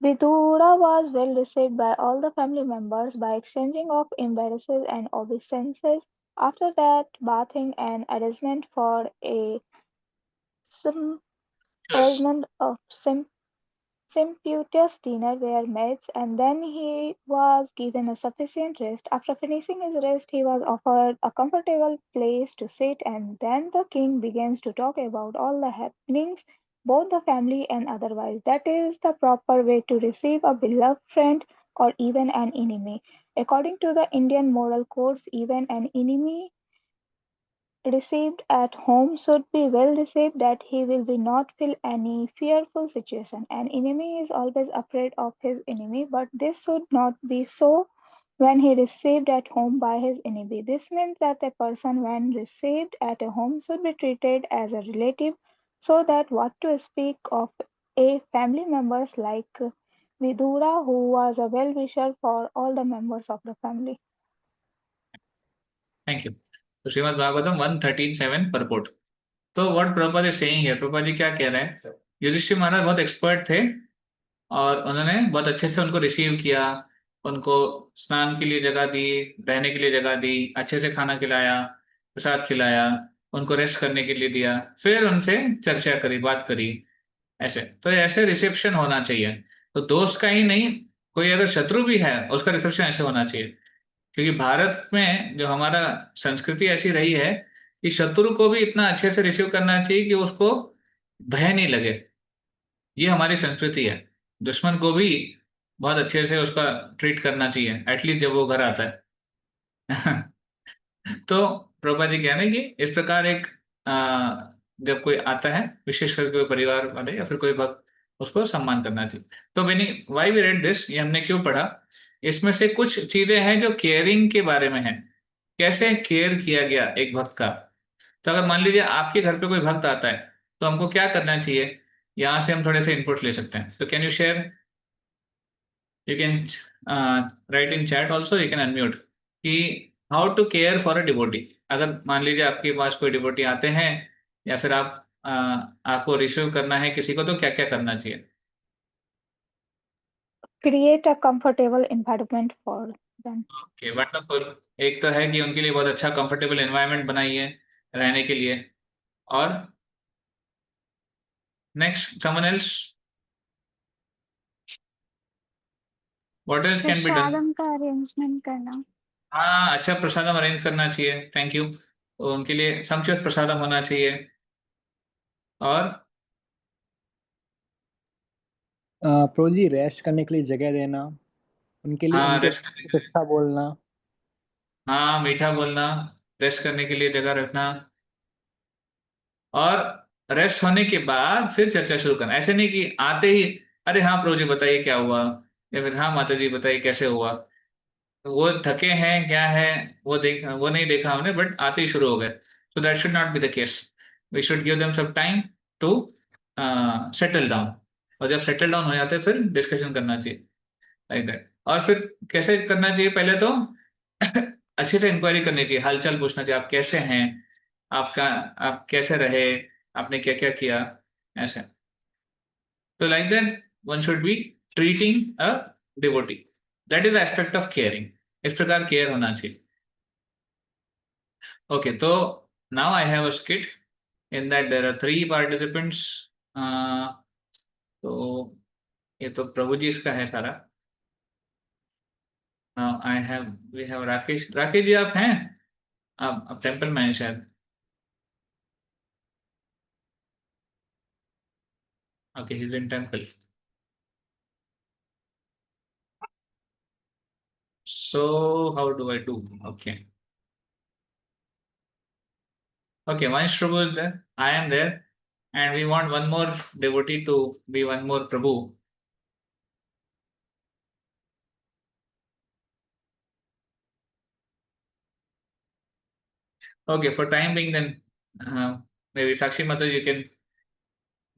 Vidura was well received by all the family members by exchanging of embraces and obeisances. After that, bathing and arrangement for a some yes. arrangement of sumptuous dinner were made, and then he was given a sufficient rest. After finishing his rest, he was offered a comfortable place to sit, and then the king begins to talk about all the happenings, both the family and otherwise. That is the proper way to receive a beloved friend or even an enemy. According to the Indian moral codes, even an enemy received at home should be well received, that he will be not feel any fearful situation. An enemy is always afraid of his enemy, but this should not be so when he received at home by his enemy. This means that a person when received at a home should be treated as a relative, so that what to speak of a family members like Vidura, who was a well-wisher for all the members of the family. Thank you. तो श्रीमद् भागवतम 113:7 परपोर्ट। तो what Prabhupada is saying here, Prabhupada ji क्या कह रहे हैं? युधिष्ठिर महाराज बहुत एक्सपर्ट थे, और उन्होंने बहुत अच्छे से उनको रिसीव किया, उनको स्नान के लिए जगह दी, रहने के लिए जगह दी, अच्छे से खाना खिलाया, प्रसाद खिलाया, उनको रेस्ट करने के लिए दिया, फिर उनसे चर्चा करी, बात करी। ऐसे तो ऐसे रिसेप्शन होना चाहिए। तो दोस्त का ही नहीं, कोई अगर शत्रु भी है उसका रिसेप्शन ऐसे होना चाहिए। क्योंकि भारत में जो हमारा संस्कृति ऐसी रही है कि शत्रु को भी इतना अच्छे से रिसीव करना चाहिए कि उसको भय नहीं लगे। ये हमारी संस्कृति है। दुश्मन को भी बहुत अच्छे से उसका ट्रीट करना चाहिए, एटलीस्ट जब वो घर आता है। तो प्रभा जी कह रहे हैं कि इस प्रकार एक जब कोई आता है, विशेष करके कोई परिवार वाले या फिर कोई भक्त, उसको सम्मान करना चाहिए। तो मैंने वाई वी रेड दिस, ये हमने क्यों पढ़ा? इसमें से कुछ चीजें हैं जो केयरिंग के बारे में है, कैसे केयर किया गया एक भक्त का। तो अगर मान लीजिए आपके घर पे कोई भक्त आता है, तो हमको क्या करना चाहिए, यहाँ से हम थोड़े से इनपुट ले सकते हैं। तो can you share, you can write in chat also, you can unmute, कि how to care for a devotee. अगर मान लीजिए आपके पास कोई डिवोटी आते हैं, या फिर आपको रिसीव करना है किसी को, तो क्या क्या करना चाहिए? Create a comfortable environment for them. Okay wonderful. एक तो है कि उनके लिए बहुत अच्छा कंफर्टेबल एनवायरनमेंट बनाइए रहने के लिए। और next someone else, what else can be done? Prasadam का अरेंजमेंट करना। हाँ अच्छा प्रसादम अरेंज करना चाहिए, थैंक यू। तो उनके लिए समुचित प्रसादम होना चाहिए। और प्रो जी, रेस्ट करने के लिए जगह देना, उनके लिए हाँ उनके रेस्ट करने के कुछ लिए, अच्छा बोलना। हाँ मीठा बोलना, रेस्ट करने के लिए जगह रखना। और रेस्ट होने के बाद फिर चर्चा शुरू करना, ऐसे नहीं कि आते ही अरे हाँ प्रभु जी बताइए क्या हुआ, या फिर हाँ माता जी बताइए कैसे हुआ। वो थके हैं क्या है, वो नहीं देखा हमने, बट आते ही शुरू हो गए। So that should not be the case. We should give them some time to settle down. और जब सेटल डाउन हो जाते हैं फिर डिस्कशन करना चाहिए, लाइक दैट। और फिर कैसे करना चाहिए, पहले तो अच्छे से इंक्वायरी करनी चाहिए, हालचाल पूछना चाहिए, आप कैसे हैं, आपका आप कैसे रहे, आपने क्या क्या किया, ऐसे। तो like that one should be treating a devotee, that is the aspect of caring. इस प्रकार केयर होना चाहिए। ओके तो now I have a skit in that there are 3 participants. तो ये तो प्रभु जी इसका है सारा। Now I have we have Rakesh. Rakesh ji आप हैं? आप टेंपल में हैं शायद। Okay he is in temple. So how do I do? Okay. Okay, Manish Prabhu is there. I am there. And we want one more devotee to be one more Prabhu. Okay, for time being then maybe Sakshi Mata you can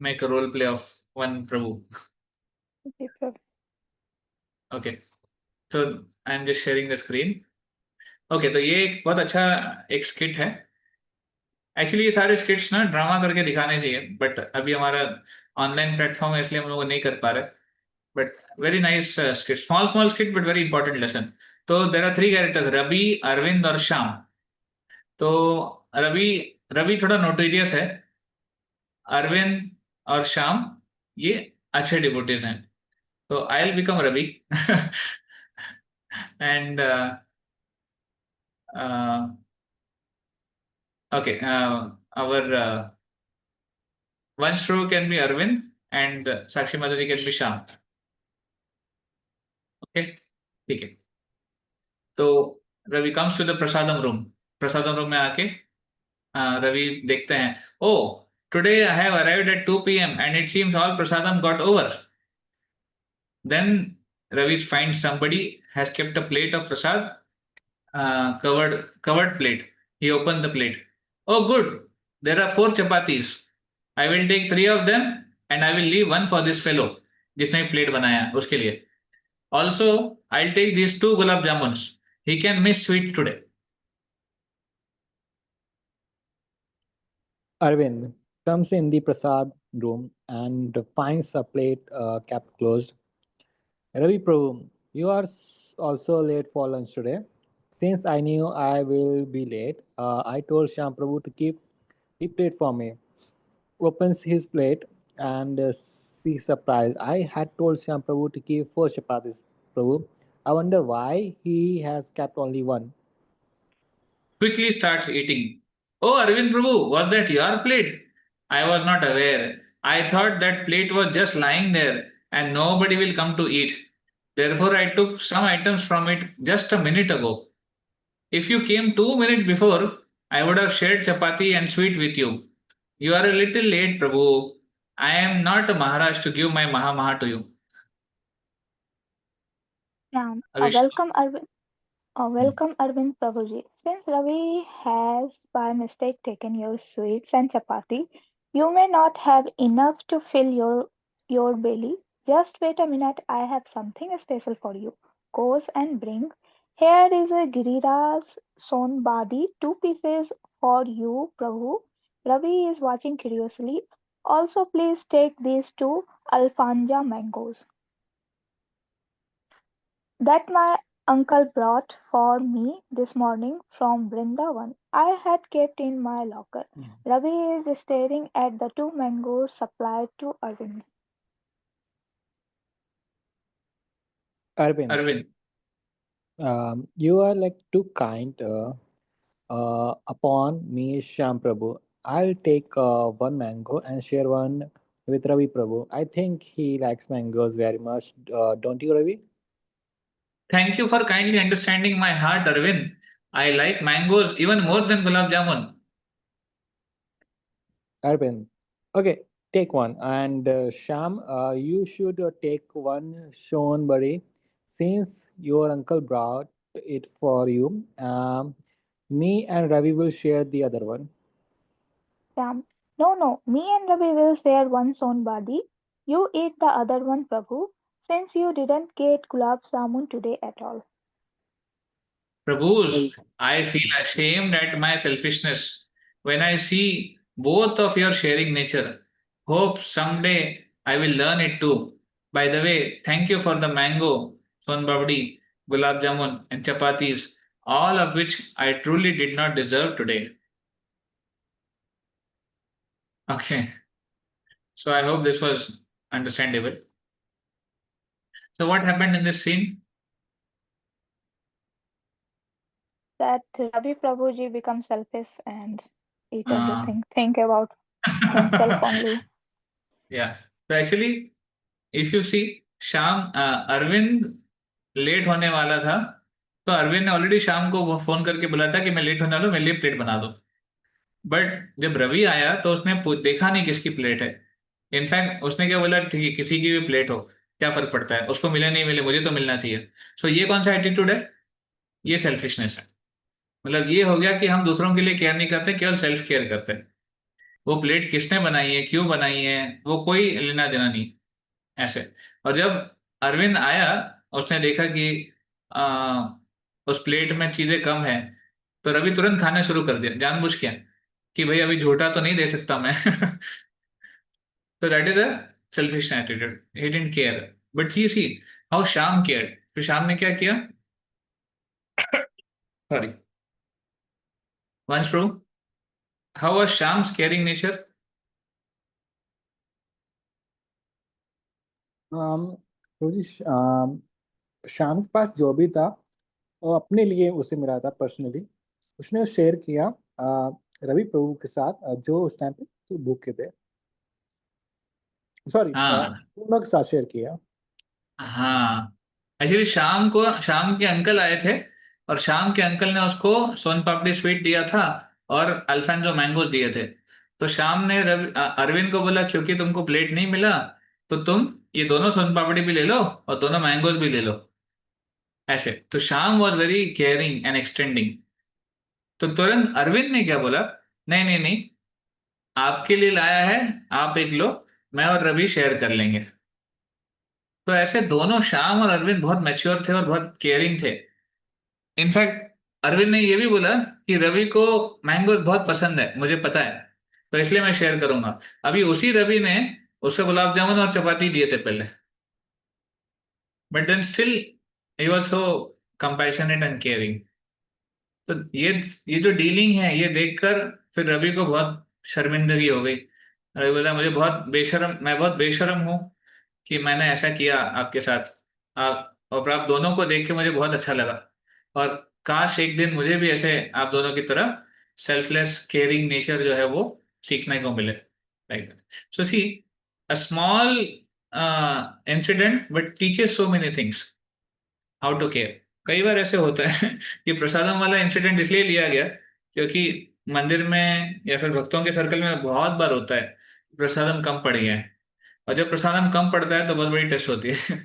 make a role play of one Prabhu. जी Prabhu. Okay. So I'm just sharing the screen. Okay, तो ये एक बहुत अच्छा एक स्किट है। एक्चुअली ये सारे स्किट्स ना ड्रामा करके दिखाने चाहिए, बट अभी हमारा ऑनलाइन प्लेटफॉर्म है इसलिए हम लोग नहीं कर पा रहे। But very nice skit, small skit, but very important lesson. So there are 3 characters, Ravi, Arvind और श्याम। तो रवि रवि थोड़ा नोटेरियस है, अरविंद और श्याम ये अच्छे डिवोटीज हैं। तो I will become Ravi and okay our Vanshru can be Arvind and Sakshi Madhuri can be Shyam. ओके ठीक है। तो Ravi comes to the prasadam room. Prasadam room में आके रवि देखते हैं, oh today I have arrived at 2 p.m. and it seems all prasadam got over. Then Ravi finds somebody has kept a plate of prasad, covered plate. He opened the plate. Oh good, there are 4 chapatis. I will take 3 of them and I will leave one for this fellow जिसने प्लेट बनाया उसके लिए. Also I'll take these 2 gulab jamuns. He can miss sweet today. Arvind comes in the Prasad room and finds a plate kept closed. Ravi Prabhu, you are also late for lunch today. Since I knew I will be late, I told Sham Prabhu to keep the plate for me. Opens his plate and sees surprise. I had told Sham Prabhu to keep 4 chapatis. Prabhu, I wonder why he has kept only one. Quickly starts eating. Oh, Arvind Prabhu, was that your plate? I was not aware. I thought that plate was just lying there and nobody will come to eat. Therefore, I took some items from it just a minute ago. If you came 2 minutes before, I would have shared chapati and sweet with you. You are a little late, Prabhu. I am not a Maharaj to give my Maha to you. Yeah, Avish. welcome Arvind Prabhuji. Since Ravi has by mistake taken your sweets and chapati, you may not have enough to fill your belly. Just wait a minute, I have something special for you. Goes and bring. Here is a Giriraj Sonbadi, 2 pieces for you, Prabhu. Ravi is watching curiously. Also, please take these 2 Alfanja mangoes. that my uncle brought for me this morning from Vrindavan. I had kept in my locker. Ravi is staring at the 2 mangoes supplied to Arvind. Arvind, Arvind, you are like too kind upon me, Sham Prabhu. I'll take one mango and share one with Ravi Prabhu. I think he likes mangoes very much. Don't you, Ravi? thank you for kindly understanding my heart, Arvind. I like mangoes even more than gulab jamun. Arvind. Okay, take one. And Sham, you should take one Shonberry since your uncle brought it for you. Me and Ravi will share the other one. Sam, no, me and Ravi will share one sonbadi. You eat the other one, Prabhu, since you didn't get gulab jamun today at all. Prabhus, I feel ashamed at my selfishness when I see both of your sharing nature. Hope someday I will learn it too. By the way, thank you for the mango, son babdi, gulab jamun, and chapatis, all of which I truly did not deserve today. Okay, so I hope this was understandable. So, what happened in this scene? That Ravi Prabhuji becomes selfish and eat Uh, everything. Think about himself only. yeah, so actually, if you see, शाम अरविंद लेट होने वाला था, तो अरविंद ने ऑलरेडी शाम को फोन करके बोला था कि मैं लेट होने वाला हूं, मेरे लिए प्लेट बना दो। बट जब रवि आया तो उसने देखा नहीं किसकी प्लेट है। इनफैक्ट उसने क्या बोला, ठीक है किसी की भी प्लेट हो, क्या फर्क पड़ता है, उसको मिले नहीं मिले, मुझे तो मिलना चाहिए। सो ये कौन सा एटीट्यूड है? ये सेल्फिशनेस है। मतलब ये हो गया कि हम दूसरों के लिए केयर नहीं करते, केवल सेल्फ केयर करते हैं। वो प्लेट किसने बनाई है, क्यों बनाई है, वो कोई लेना देना नहीं, ऐसे। और जब अरविंद आया, उसने देखा कि आ, उस प्लेट में चीजें कम है, तो रवि तुरंत खाना शुरू कर दिया जानबूझ के, कि भाई अभी झूठा तो नहीं दे सकता मैं। तो that is a selfish attitude, he didn't care. But see how Shyam care. तो श्याम ने क्या किया? Sorry, once true, how was Shyam's caring nature? Prabhu ji, Shyam के पास जो भी था वो अपने लिए उसे मिला था पर्सनली। उसने शेयर किया रवि प्रभु के साथ, जो उस टाइम पे तो भूखे थे। सॉरी, हाँ दोनों के साथ शेयर किया। हाँ, एक्चुअली शाम के अंकल आए थे, और शाम के अंकल ने उसको सोन पापड़ी स्वीट दिया था और अल्फांजो मैंगोज दिए थे। तो शाम ने अरविंद को बोला, क्योंकि तुमको प्लेट नहीं मिला, तो तुम ये दोनों सोन पापड़ी भी ले लो और दोनों मैंगोज भी ले लो, ऐसे। तो Shyam was very caring and extending. तो तुरंत अरविंद ने क्या बोला, नहीं नहीं नहीं, आपके लिए लाया है, आप एक लो, मैं और रवि शेयर कर लेंगे। तो ऐसे दोनों श्याम और अरविंद बहुत मैच्योर थे और बहुत केयरिंग थे। इनफैक्ट अरविंद ने ये भी बोला कि रवि को मैंगो बहुत पसंद है, मुझे पता है, तो इसलिए मैं शेयर करूंगा। अभी उसी रवि ने उससे गुलाब जामुन और चपाती दिए थे पहले, but then still he was so compassionate and caring. तो ये जो डीलिंग है, ये देखकर फिर रवि को बहुत शर्मिंदगी हो गई। रवि बोला, मुझे बहुत बेशरम, मैं बहुत बेशरम हूँ कि मैंने ऐसा किया आपके साथ। आप, और आप दोनों को देख के मुझे बहुत अच्छा लगा, और काश एक दिन मुझे भी ऐसे आप दोनों की तरह सेल्फलेस केयरिंग नेचर जो है वो सीखने को मिले। Like so see, a small incident but teaches so many things, how to care. कई बार ऐसे होता है कि प्रसादम वाला इंसिडेंट इसलिए लिया गया क्योंकि मंदिर में या फिर भक्तों के सर्कल में बहुत बार होता है प्रसादम कम पड़ गया है, और जब प्रसादम कम पड़ता है तो बहुत बड़ी टेस्ट होती है।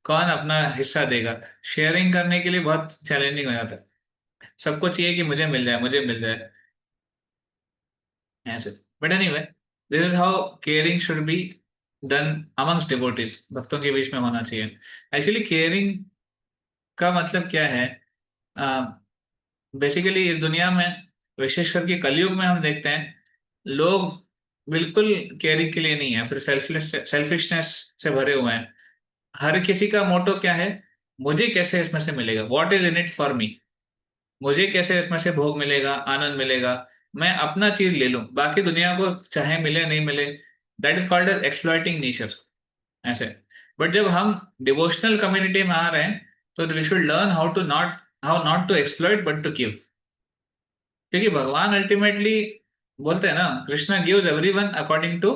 कौन अपना हिस्सा देगा? शेयरिंग करने के लिए बहुत चैलेंजिंग हो जाता है, सबको चाहिए कि मुझे मिल जाए, मुझे मिल जाए, ऐसे। But anyway, this is how caring should be done amongst devotees, भक्तों के बीच में होना चाहिए। एक्चुअली केयरिंग का मतलब क्या है? बेसिकली इस दुनिया में, विशेषकर कि कलयुग में, हम देखते हैं लोग बिल्कुल केयरिंग के लिए नहीं है, फिर सेल्फिशनेस से भरे हुए हैं। हर किसी का मोटो क्या है? मुझे कैसे इसमें से मिलेगा, what is in it for me, मुझे कैसे इसमें से भोग मिलेगा, आनंद मिलेगा, मैं अपना चीज ले लूं, बाकी दुनिया को चाहे मिले नहीं मिले, that is called as exploiting nature, ऐसे। बट जब हम डिवोशनल कम्युनिटी में आ रहे हैं तो we should learn how not to exploit but to give, क्योंकि भगवान अल्टीमेटली बोलते हैं ना, Krishna gives everyone according to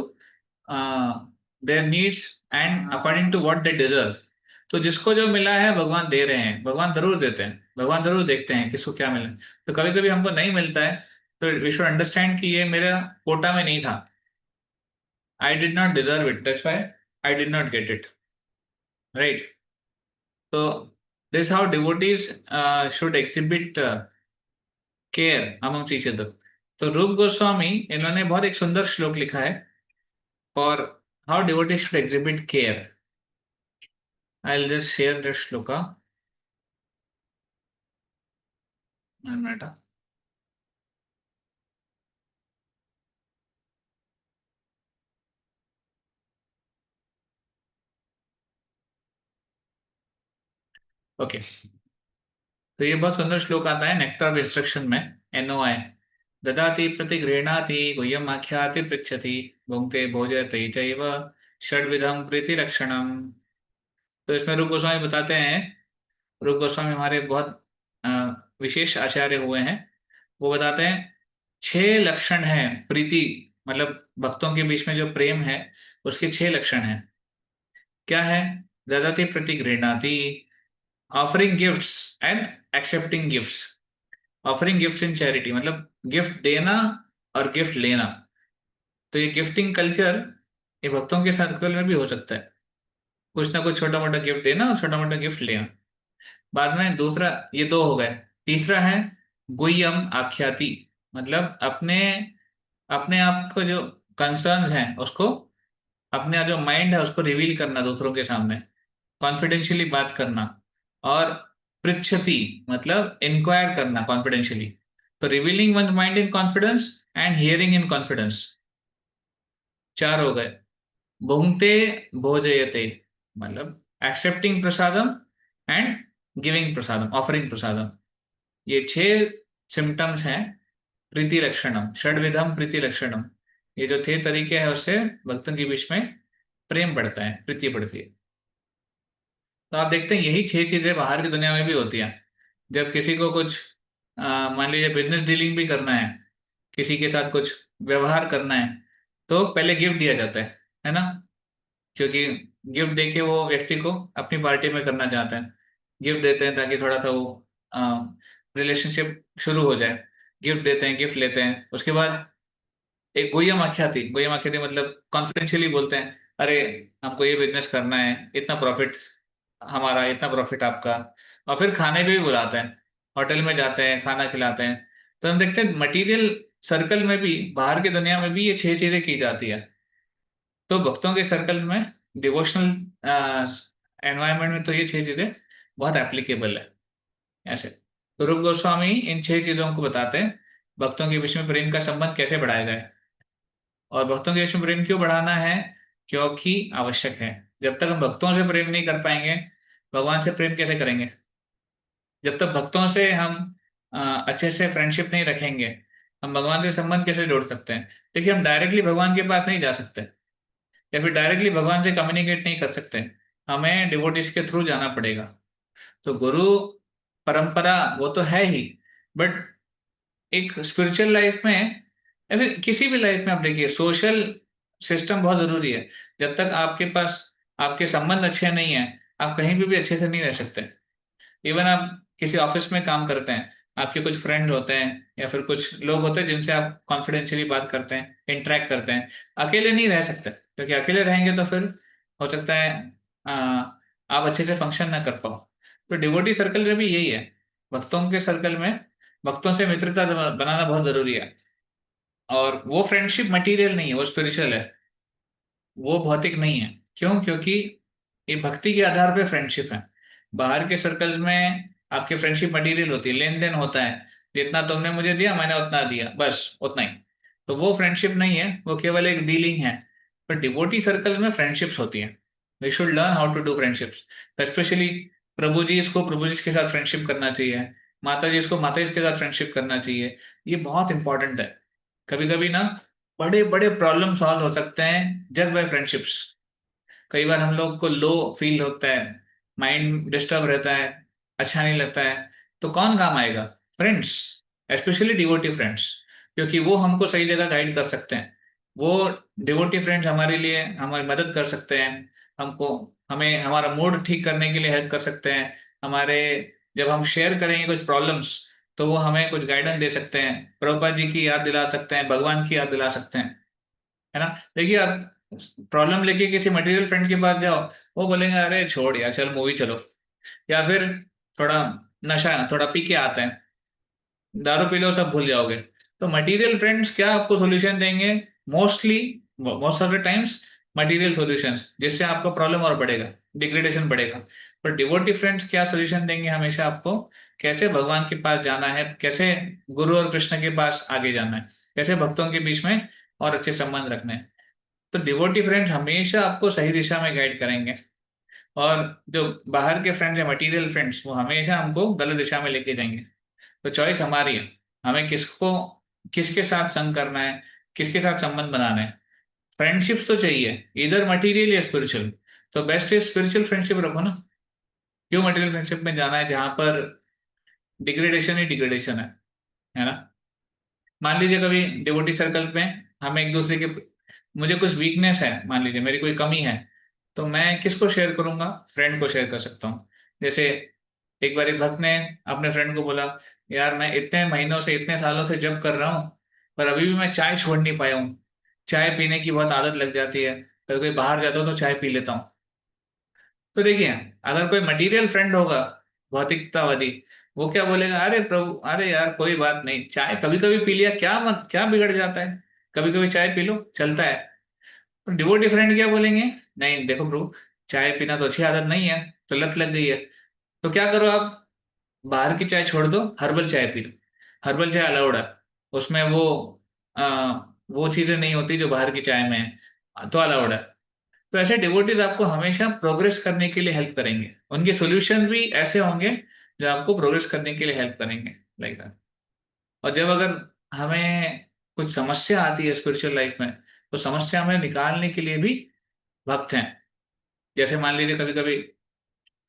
their needs and according to what they deserve. तो जिसको जो मिला है भगवान दे रहे हैं, भगवान जरूर देते हैं, भगवान जरूर देखते हैं किसको क्या मिला। तो कभी कभी हमको नहीं मिलता है तो वी शुड अंडरस्टैंड कि ये मेरा कोटा में नहीं था, I did not deserve it, that's why I did not get it, right. तो this how devotees should exhibit care among each other. तो रूप गोस्वामी इन्होंने बहुत एक सुंदर श्लोक लिखा है for how devotees should exhibit care. I will just share this shloka, one minute. Okay, तो ये बहुत सुंदर श्लोक आता है नेक्टर ऑफ इंस्ट्रक्शन में, NOI। ददाति प्रतिगृह्णाति गुह्यम आख्याति पृच्छति भुंक्ते भोजयते चैव षड्विधम प्रीति लक्षणम। तो इसमें रूप गोस्वामी बताते हैं, रूप गोस्वामी हमारे बहुत अ, विशेष आचार्य हुए हैं, वो बताते हैं 6 लक्षण हैं प्रीति, मतलब भक्तों के बीच में जो प्रेम है उसके 6 लक्षण हैं। क्या है? ददाति प्रतिगृह्णाति, offering gifts and accepting gifts. Offering gifts in charity मतलब गिफ्ट देना और गिफ्ट लेना। तो ये गिफ्टिंग कल्चर ये भक्तों के सर्कल में भी हो सकता है, कुछ ना कुछ छोटा मोटा गिफ्ट देना और छोटा मोटा गिफ्ट लेना। बाद में दूसरा, ये 2 हो गए। तीसरा है गुह्यम आख्याति, मतलब अपने अपने आप को जो कंसर्न्स हैं उसको, अपने जो माइंड है उसको रिवील करना दूसरों के सामने, कॉन्फिडेंशियली बात करना। और पृच्छति मतलब इंक्वायर करना कॉन्फिडेंशियली। तो revealing one mind in confidence and hearing in confidence, 4 हो गए। भुंक्ते भोजयते मतलब accepting prasadam and giving prasadam, offering prasadam. ये 6 सिम्टम्स हैं प्रीति लक्षणम, षड्विधम प्रीति लक्षणम। ये जो 6 तरीके हैं उससे भक्तों के बीच में प्रेम बढ़ता है, प्रीति बढ़ती है। तो आप देखते हैं यही 6 चीजें बाहर की दुनिया में भी होती हैं। जब किसी को कुछ मान लीजिए बिजनेस डीलिंग भी करना है, किसी के साथ कुछ व्यवहार करना है, तो पहले गिफ्ट दिया जाता है ना, क्योंकि गिफ्ट देके वो व्यक्ति को अपनी पार्टी में करना चाहते हैं। गिफ्ट देते हैं ताकि थोड़ा सा वो रिलेशनशिप शुरू हो जाए। गिफ्ट देते हैं, गिफ्ट लेते हैं, उसके बाद एक गोयम आख्याति, गोयम आख्याति मतलब कॉन्फिडेंशियली बोलते हैं, अरे हमको ये बिजनेस करना है, इतना प्रॉफिट हमारा, इतना प्रॉफिट आपका। और फिर खाने पे भी बुलाते हैं, होटल में जाते हैं, खाना खिलाते हैं। तो हम देखते हैं मटेरियल सर्कल में भी, बाहर की दुनिया में भी ये 6 चीजें की जाती है। तो भक्तों के सर्कल में, डिवोशनल एनवायरनमेंट में तो ये 6 चीजें बहुत एप्लीकेबल है ऐसे। तो रूप गोस्वामी इन 6 चीजों को बताते हैं भक्तों के बीच में प्रेम का संबंध कैसे बढ़ाया जाए। और भक्तों के बीच में प्रेम क्यों बढ़ाना है? क्योंकि आवश्यक है। जब तक हम भक्तों से प्रेम नहीं कर पाएंगे, भगवान से प्रेम कैसे करेंगे? जब तक भक्तों से हम अच्छे से फ्रेंडशिप नहीं रखेंगे, हम भगवान के संबंध कैसे जोड़ सकते हैं? देखिए, हम डायरेक्टली भगवान के पास नहीं जा सकते, या फिर डायरेक्टली भगवान से कम्युनिकेट नहीं कर सकते, हमें डिवोटीज के थ्रू जाना पड़ेगा। तो गुरु परंपरा वो तो है ही, बट एक स्पिरिचुअल लाइफ में या फिर किसी भी लाइफ में आप देखिए, सोशल सिस्टम बहुत जरूरी है। जब तक आपके पास आपके संबंध अच्छे नहीं है, आप कहीं भी अच्छे से नहीं रह सकते। इवन आप किसी ऑफिस में काम करते हैं, आपके कुछ फ्रेंड होते हैं या फिर कुछ लोग होते हैं जिनसे आप कॉन्फिडेंशियली बात करते हैं, इंटरेक्ट करते हैं। अकेले नहीं रह सकते, क्योंकि अकेले रहेंगे तो फिर हो सकता है आप अच्छे से फंक्शन ना कर पाओ। तो डिवोटी सर्कल में भी यही है, भक्तों के सर्कल में भक्तों से मित्रता बनाना बहुत जरूरी है। और वो फ्रेंडशिप मटेरियल नहीं है, वो स्पिरिचुअल है, वो भौतिक नहीं है। क्यों? क्योंकि ये भक्ति के आधार पे फ्रेंडशिप है। बाहर के सर्कल्स में आपकी फ्रेंडशिप मटेरियल होती है, लेन देन होता है, जितना तुमने मुझे दिया मैंने उतना दिया, बस उतना ही। तो वो फ्रेंडशिप नहीं है, वो केवल एक डीलिंग है। पर डिवोटी सर्कल्स में फ्रेंडशिप्स होती हैं। We should learn how to do friendships, specially Prabhu ji इसको प्रभु जी के साथ फ्रेंडशिप करना चाहिए, माता जी इसको माता जी के साथ फ्रेंडशिप करना चाहिए। ये बहुत इंपॉर्टेंट है। कभी कभी ना बड़े बड़े प्रॉब्लम सॉल्व हो सकते हैं जस्ट बाय फ्रेंडशिप्स। कई बार हम लोग को लो फील होता है, माइंड डिस्टर्ब रहता है, अच्छा नहीं लगता है, तो कौन काम आएगा? फ्रेंड्स, स्पेशली डिवोटी फ्रेंड्स, क्योंकि वो हमको सही जगह गाइड कर सकते हैं। वो डिवोटी फ्रेंड्स हमारे लिए हमारी मदद कर सकते हैं, हमको हमें हमारा मूड ठीक करने के लिए हेल्प कर सकते हैं। हमारे जब हम शेयर करेंगे कुछ प्रॉब्लम्स, तो वो हमें कुछ गाइडेंस दे सकते हैं, प्रभुपाद जी की याद दिला सकते हैं, भगवान की याद दिला सकते हैं, है ना। देखिए आप प्रॉब्लम लेके किसी मटेरियल फ्रेंड के पास जाओ, वो बोलेंगे अरे छोड़ यार चल मूवी चलो, या फिर थोड़ा नशा थोड़ा पी के आते हैं, दारू पी लो सब भूल जाओगे। तो मटेरियल फ्रेंड्स क्या आपको सॉल्यूशन देंगे? Mostly most of the times material solutions, जिससे आपका प्रॉब्लम और बढ़ेगा, डिग्रेडेशन बढ़ेगा। पर डिवोटी फ्रेंड्स क्या सॉल्यूशन देंगे हमेशा आपको? कैसे भगवान के पास जाना है, कैसे गुरु और कृष्ण के पास आगे जाना है, कैसे भक्तों के बीच में और अच्छे संबंध रखने हैं। तो डिवोटी फ्रेंड्स हमेशा आपको सही दिशा में गाइड करेंगे, और जो बाहर के फ्रेंड्स है मटेरियल फ्रेंड्स, वो हमेशा हमको गलत दिशा में लेके जाएंगे। तो चॉइस हमारी है, हमें किसको किसके साथ संग करना है, किसके साथ संबंध बनाना है। फ्रेंडशिप्स तो चाहिए, इधर मटेरियल या स्पिरिचुअल, तो बेस्ट इज स्पिरिचुअल फ्रेंडशिप रखो ना। क्यों मटेरियल फ्रेंडशिप में जाना है जहां पर डिग्रेडेशन ही डिग्रेडेशन है ना। मान लीजिए कभी डिवोटी सर्कल में हमें एक दूसरे के, मुझे कुछ वीकनेस है, मान लीजिए मेरी कोई कमी है, तो मैं किसको शेयर करूंगा? फ्रेंड को शेयर कर सकता हूँ। जैसे एक बार एक भक्त ने अपने फ्रेंड को बोला, यार मैं इतने महीनों से इतने सालों से जब कर रहा हूँ, पर अभी भी मैं चाय छोड़ नहीं पाया हूँ। चाय पीने की बहुत आदत लग जाती है, कभी कोई बाहर जाता हूँ तो चाय पी लेता हूँ। तो देखिए, अगर कोई मटेरियल फ्रेंड होगा, भौतिकतावादी, वो क्या बोलेगा? अरे प्रभु, अरे यार कोई बात नहीं, चाय कभी कभी पी लिया, क्या मत क्या बिगड़ जाता है, कभी कभी चाय पी लो चलता है। तो डिवोटी फ्रेंड क्या बोलेंगे? नहीं देखो प्रभु, चाय पीना तो अच्छी आदत नहीं है, तो लत लग गई है। तो क्या करो आप, बाहर की चाय छोड़ दो, हर्बल चाय पी लो। हर्बल चाय अलाउड है, उसमें वो चीजें नहीं होती जो बाहर की चाय में है, तो अलाउड है। तो ऐसे डिवोटीज आपको हमेशा प्रोग्रेस करने के लिए हेल्प करेंगे, उनके सॉल्यूशन भी ऐसे होंगे जो आपको प्रोग्रेस करने के लिए हेल्प करेंगे, लाइक दैट। और जब अगर हमें कुछ समस्या आती है स्पिरिचुअल लाइफ में, तो समस्या हमें निकालने के लिए भी भक्त हैं। जैसे मान लीजिए कभी कभी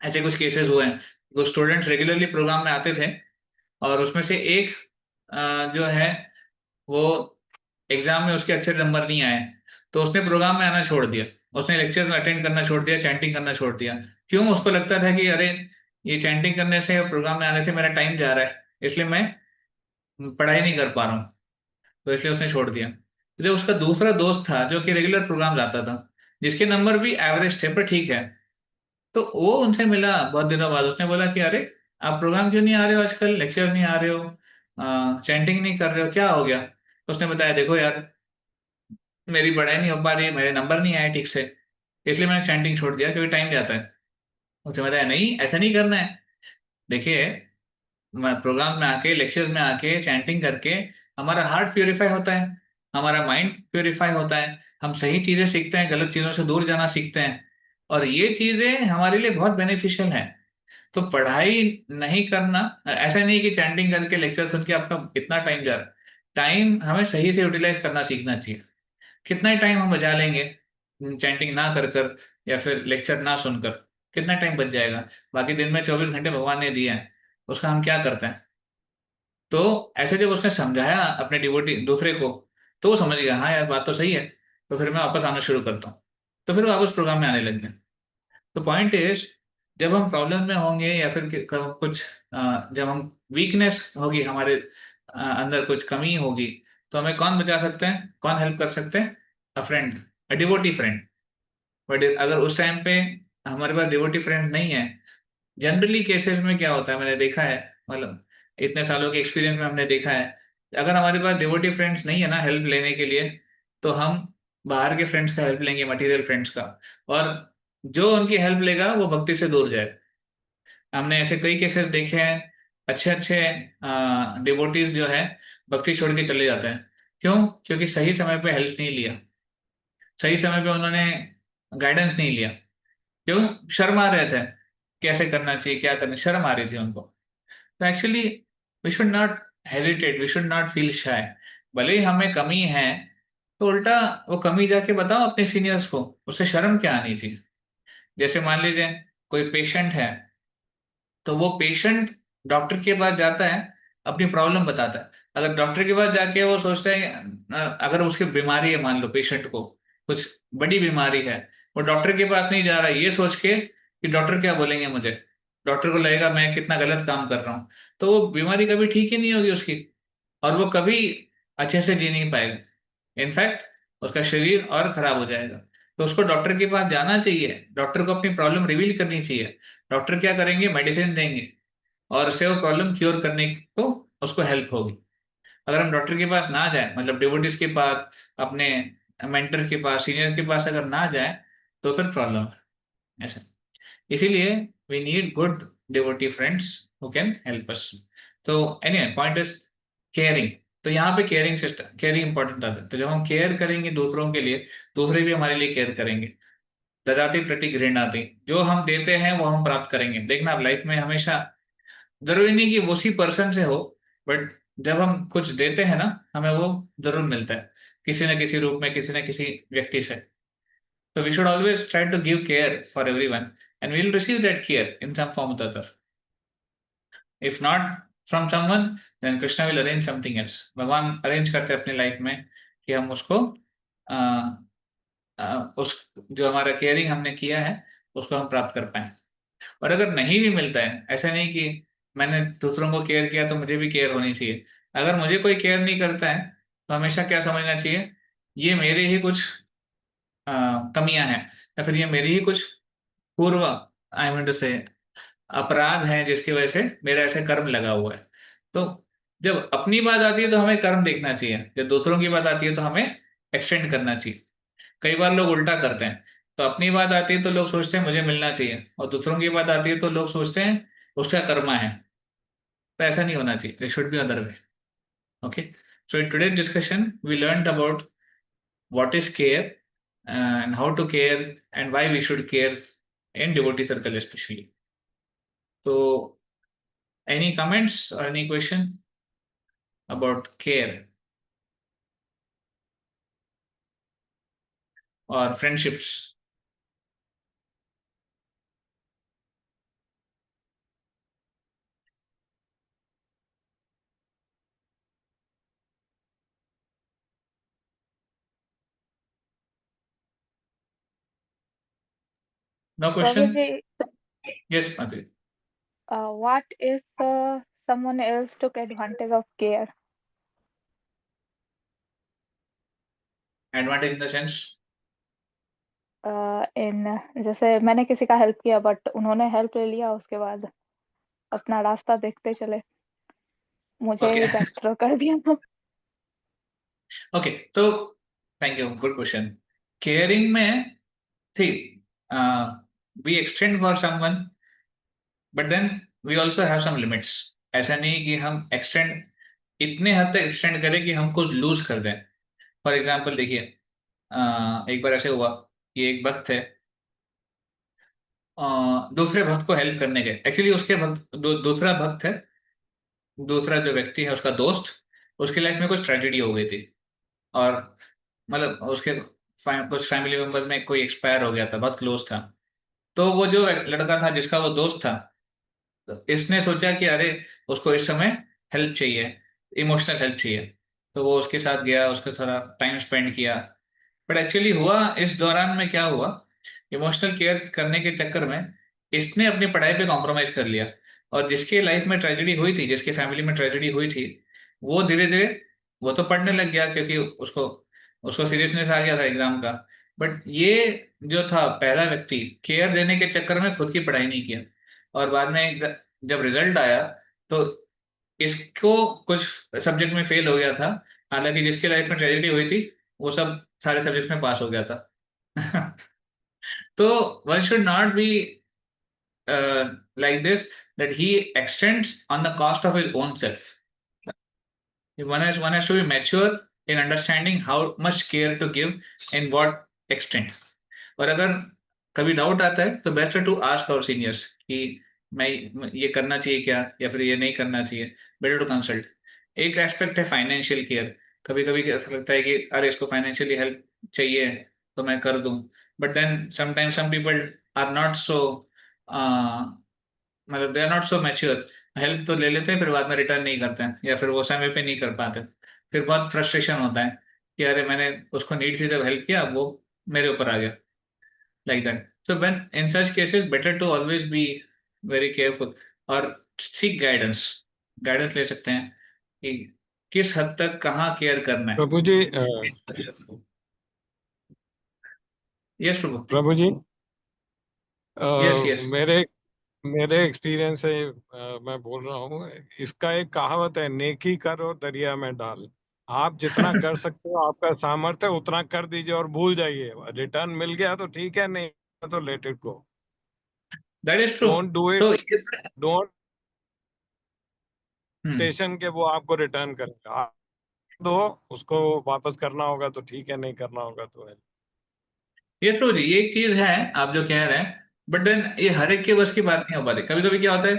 ऐसे कुछ केसेस हुए हैं, वो स्टूडेंट्स रेगुलरली प्रोग्राम में आते थे, और उसमें से एक जो है वो एग्जाम में उसके अच्छे नंबर नहीं आए, तो उसने प्रोग्राम में आना छोड़ दिया, उसने लेक्चर अटेंड करना छोड़ दिया, चैंटिंग करना छोड़ दिया। क्यों? उसको लगता था कि अरे ये चैंटिंग करने से और प्रोग्राम में आने से मेरा टाइम जा रहा है, इसलिए मैं पढ़ाई नहीं कर पा रहा हूँ, तो इसलिए उसने छोड़ दिया। तो जब उसका दूसरा दोस्त था जो कि रेगुलर प्रोग्राम जाता था, जिसके नंबर भी एवरेज थे पर ठीक है, तो वो उनसे मिला बहुत दिनों बाद, उसने बोला कि अरे आप प्रोग्राम क्यों नहीं आ रहे हो आजकल, लेक्चर नहीं आ रहे हो, चैंटिंग नहीं कर रहे हो, क्या हो गया? तो उसने बताया, देखो यार मेरी पढ़ाई नहीं हो पा रही है, मेरे नंबर नहीं आए ठीक से, इसलिए मैंने चैंटिंग छोड़ दिया क्योंकि टाइम जाता है। उसने बताया नहीं ऐसा नहीं करना है, देखिए प्रोग्राम में आके लेक्चर्स में आके चैंटिंग करके हमारा हार्ट प्योरीफाई होता है, हमारा माइंड प्योरीफाई होता है, हम सही चीजें सीखते हैं, गलत चीजों से दूर जाना सीखते हैं, और ये चीजें हमारे लिए बहुत बेनिफिशियल हैं। तो पढ़ाई नहीं करना, ऐसा नहीं कि चैंटिंग करके लेक्चर सुन के आपका इतना टाइम जा रहा है, टाइम हमें सही से यूटिलाइज करना सीखना चाहिए। कितना ही टाइम हम बचा लेंगे चैंटिंग ना कर कर या फिर लेक्चर ना सुनकर, कितना टाइम बच जाएगा? बाकी दिन में 24 घंटे भगवान ने दिए हैं, उसका हम क्या करते हैं? तो ऐसे जब उसने समझाया अपने डिवोटी दूसरे को, तो वो समझ गया हाँ यार बात तो सही है, तो फिर मैं वापस आना शुरू करता हूँ, तो फिर वो वापस प्रोग्राम में आने लग गए। तो पॉइंट इज, जब हम प्रॉब्लम में होंगे या फिर कुछ जब हम वीकनेस होगी हमारे अंदर कुछ कमी होगी, तो हमें कौन बचा सकते हैं, कौन हेल्प कर सकते हैं? अ friend, a devotee friend. But अगर उस टाइम पे हमारे पास डिवोटी फ्रेंड नहीं है, जनरली केसेस में क्या होता है मैंने देखा है, मतलब इतने सालों के एक्सपीरियंस में हमने देखा है, अगर हमारे पास डिवोटी फ्रेंड्स नहीं है ना हेल्प लेने के लिए, तो हम बाहर के फ्रेंड्स का हेल्प लेंगे, मटेरियल फ्रेंड्स का, और जो उनकी हेल्प लेगा वो भक्ति से दूर जाए। हमने ऐसे कई केसेस देखे हैं, अच्छे अच्छे डिवोटीज जो है भक्ति छोड़ के चले जाते हैं। क्यों? क्योंकि सही समय पे हेल्प नहीं लिया, सही समय पे उन्होंने गाइडेंस नहीं लिया। क्यों? शर्मा रहे थे, कैसे करना चाहिए, क्या करना, शर्म आ रही थी उनको। तो actually we should not hesitate, we should not feel shy. भले ही हमें कमी है तो उल्टा वो कमी जाके बताओ अपने सीनियर्स को, उससे शर्म क्या आनी चाहिए। जैसे मान लीजिए कोई पेशेंट है, तो वो पेशेंट डॉक्टर के पास जाता है, अपनी प्रॉब्लम बताता है। अगर डॉक्टर के पास जाके वो सोचता है अगर उसकी बीमारी है, मान लो पेशेंट को कुछ बड़ी बीमारी है, वो डॉक्टर के पास नहीं जा रहा है ये सोच के कि डॉक्टर क्या बोलेंगे मुझे, डॉक्टर को लगेगा मैं कितना गलत काम कर रहा हूँ, तो वो बीमारी कभी ठीक ही नहीं होगी उसकी, और वो कभी अच्छे से जी नहीं पाएगा। इनफैक्ट उसका शरीर और खराब हो जाएगा। तो उसको डॉक्टर के पास जाना चाहिए, डॉक्टर को अपनी प्रॉब्लम रिवील करनी चाहिए। डॉक्टर क्या करेंगे, मेडिसिन देंगे और उससे वो प्रॉब्लम क्योर करने को उसको हेल्प होगी। अगर हम डॉक्टर के पास ना जाए, मतलब डिवोटीज के पास, अपने मेंटर के पास, सीनियर के पास अगर ना जाए, तो फिर प्रॉब्लम है ऐसा। इसीलिए we need good devotee friends who can help us. तो एनीवे पॉइंट इज केयरिंग। तो यहाँ पे केयरिंग सिस्टम, केयरिंग इंपॉर्टेंट आता है। तो जब हम केयर करेंगे दूसरों के लिए, दूसरे भी हमारे लिए केयर करेंगे। ददाति प्रति गृह्णाति, जो हम देते हैं वो हम प्राप्त करेंगे। देखना लाइफ में हमेशा जरूरी नहीं कि वो उसी पर्सन से हो, बट जब हम कुछ देते हैं ना, हमें वो जरूर मिलता है किसी न किसी रूप में, किसी न किसी व्यक्ति से। So we should always try to give care for everyone, and we will receive that care in some form or the other. If not from someone, then Krishna will arrange something else. भगवान अरेंज करते हैं अपनी लाइफ में कि हम उसको उस जो हमारा केयरिंग हमने किया है उसको हम प्राप्त कर पाए। और अगर नहीं भी मिलता है, ऐसा नहीं कि मैंने दूसरों को केयर किया तो मुझे भी केयर होनी चाहिए। अगर मुझे कोई केयर नहीं करता है तो हमेशा क्या समझना चाहिए, ये मेरे ही कुछ कमियां हैं, या फिर ये मेरी ही कुछ पूर्व, आई मीन टू से, अपराध है जिसकी वजह से मेरा ऐसे कर्म लगा हुआ है। तो जब अपनी बात आती है तो हमें कर्म देखना चाहिए, जब दूसरों की बात आती है तो हमें एक्सटेंड करना चाहिए। कई बार लोग उल्टा करते हैं, तो अपनी बात आती है तो लोग सोचते हैं मुझे मिलना चाहिए, और दूसरों की बात आती है तो लोग सोचते हैं उसका कर्मा है। तो ऐसा नहीं होना चाहिए, it should be other way. Okay, so in today's discussion we learned about what is care and how to care and why we should care in devotee circle especially. So any comments or any question about care or friendships? No question? Prabhuji, Yes, Madhuri. what if someone else took advantage of care? Advantage in the sense? इन जैसे मैंने किसी का हेल्प किया बट उन्होंने हेल्प ले लिया, उसके बाद अपना रास्ता देखते चले, मुझे Okay. ही बैक थ्रो कर दिया। Okay, तो thank you, good question. Caring में थी, we extend for someone, but then we also have some limits. ऐसा नहीं कि हम extend इतने हद तक extend करें कि हमको lose कर दें। फॉर एग्जाम्पल देखिए, एक बार ऐसे हुआ कि एक भक्त थे, दूसरे भक्त को हेल्प करने गए। एक्चुअली उसके भक्त दूसरा भक्त है, दूसरा जो व्यक्ति है उसका दोस्त, उसकी लाइफ में कुछ ट्रेजेडी हो गई थी, और मतलब उसके कुछ फैमिली मेंबर में कोई एक्सपायर हो गया था, बहुत क्लोज था। तो वो जो लड़का था जिसका वो दोस्त था, तो इसने सोचा कि अरे उसको इस समय हेल्प चाहिए, इमोशनल हेल्प चाहिए। तो वो उसके साथ गया, उसको थोड़ा टाइम स्पेंड किया। बट एक्चुअली हुआ इस दौरान में क्या हुआ, इमोशनल केयर करने के चक्कर में इसने अपनी पढ़ाई पे कॉम्प्रोमाइज कर लिया। और जिसके लाइफ में ट्रेजेडी हुई थी, जिसके फैमिली में ट्रेजेडी हुई थी, वो धीरे धीरे वो तो पढ़ने लग गया क्योंकि उसको उसको सीरियसनेस आ गया था एग्जाम का। बट ये जो था पहला व्यक्ति, केयर देने के चक्कर में खुद की पढ़ाई नहीं किया, और बाद में जब रिजल्ट आया तो इसको कुछ सब्जेक्ट में फेल हो गया था। हालांकि जिसकी लाइफ में ट्रेजेडी हुई थी वो सब सारे सब्जेक्ट में पास हो गया था। तो one should not be like this, that he extends on the cost of his own self. One has to be mature in understanding how much care to give in what extent. और अगर कभी डाउट आता है तो better to ask our seniors कि मैं ये करना चाहिए क्या, या फिर ये नहीं करना चाहिए, बेटर टू कंसल्ट। एक एस्पेक्ट है फाइनेंशियल केयर। कभी कभी ऐसा लगता है कि अरे इसको फाइनेंशियली हेल्प चाहिए तो मैं कर दूं, but then sometimes some people are not so, मतलब they are not so mature. Help तो ले लेते हैं, फिर बाद में रिटर्न नहीं करते हैं, या फिर वो समय पे नहीं कर पाते। फिर बहुत फ्रस्ट्रेशन होता है कि अरे मैंने उसको नीड थी जब हेल्प किया, वो मेरे ऊपर आ गया, like that. So when in such cases, better to always be very careful और seek guidance। गाइडेंस ले सकते हैं कि किस हद तक कहाँ केयर करना है। प्रभु जी यस प्रभु। प्रभु जी यस यस। मेरे मेरे एक्सपीरियंस से मैं बोल रहा हूँ, इसका एक कहावत है, नेकी करो दरिया में डाल। आप जितना कर सकते हो, आपका सामर्थ्य उतना कर दीजिए और भूल जाइए। रिटर्न मिल गया तो ठीक है, नहीं तो let it go. That is true. Don't do it, तो डोंट हम्म, टेंशन के वो आपको रिटर्न करेगा। आप दो, उसको वापस करना होगा तो ठीक है, नहीं करना होगा तो है। यस प्रभु जी, ये एक चीज है आप जो कह रहे हैं, बट देन ये हर एक के बस की बात नहीं हो पाती। कभी कभी क्या होता है,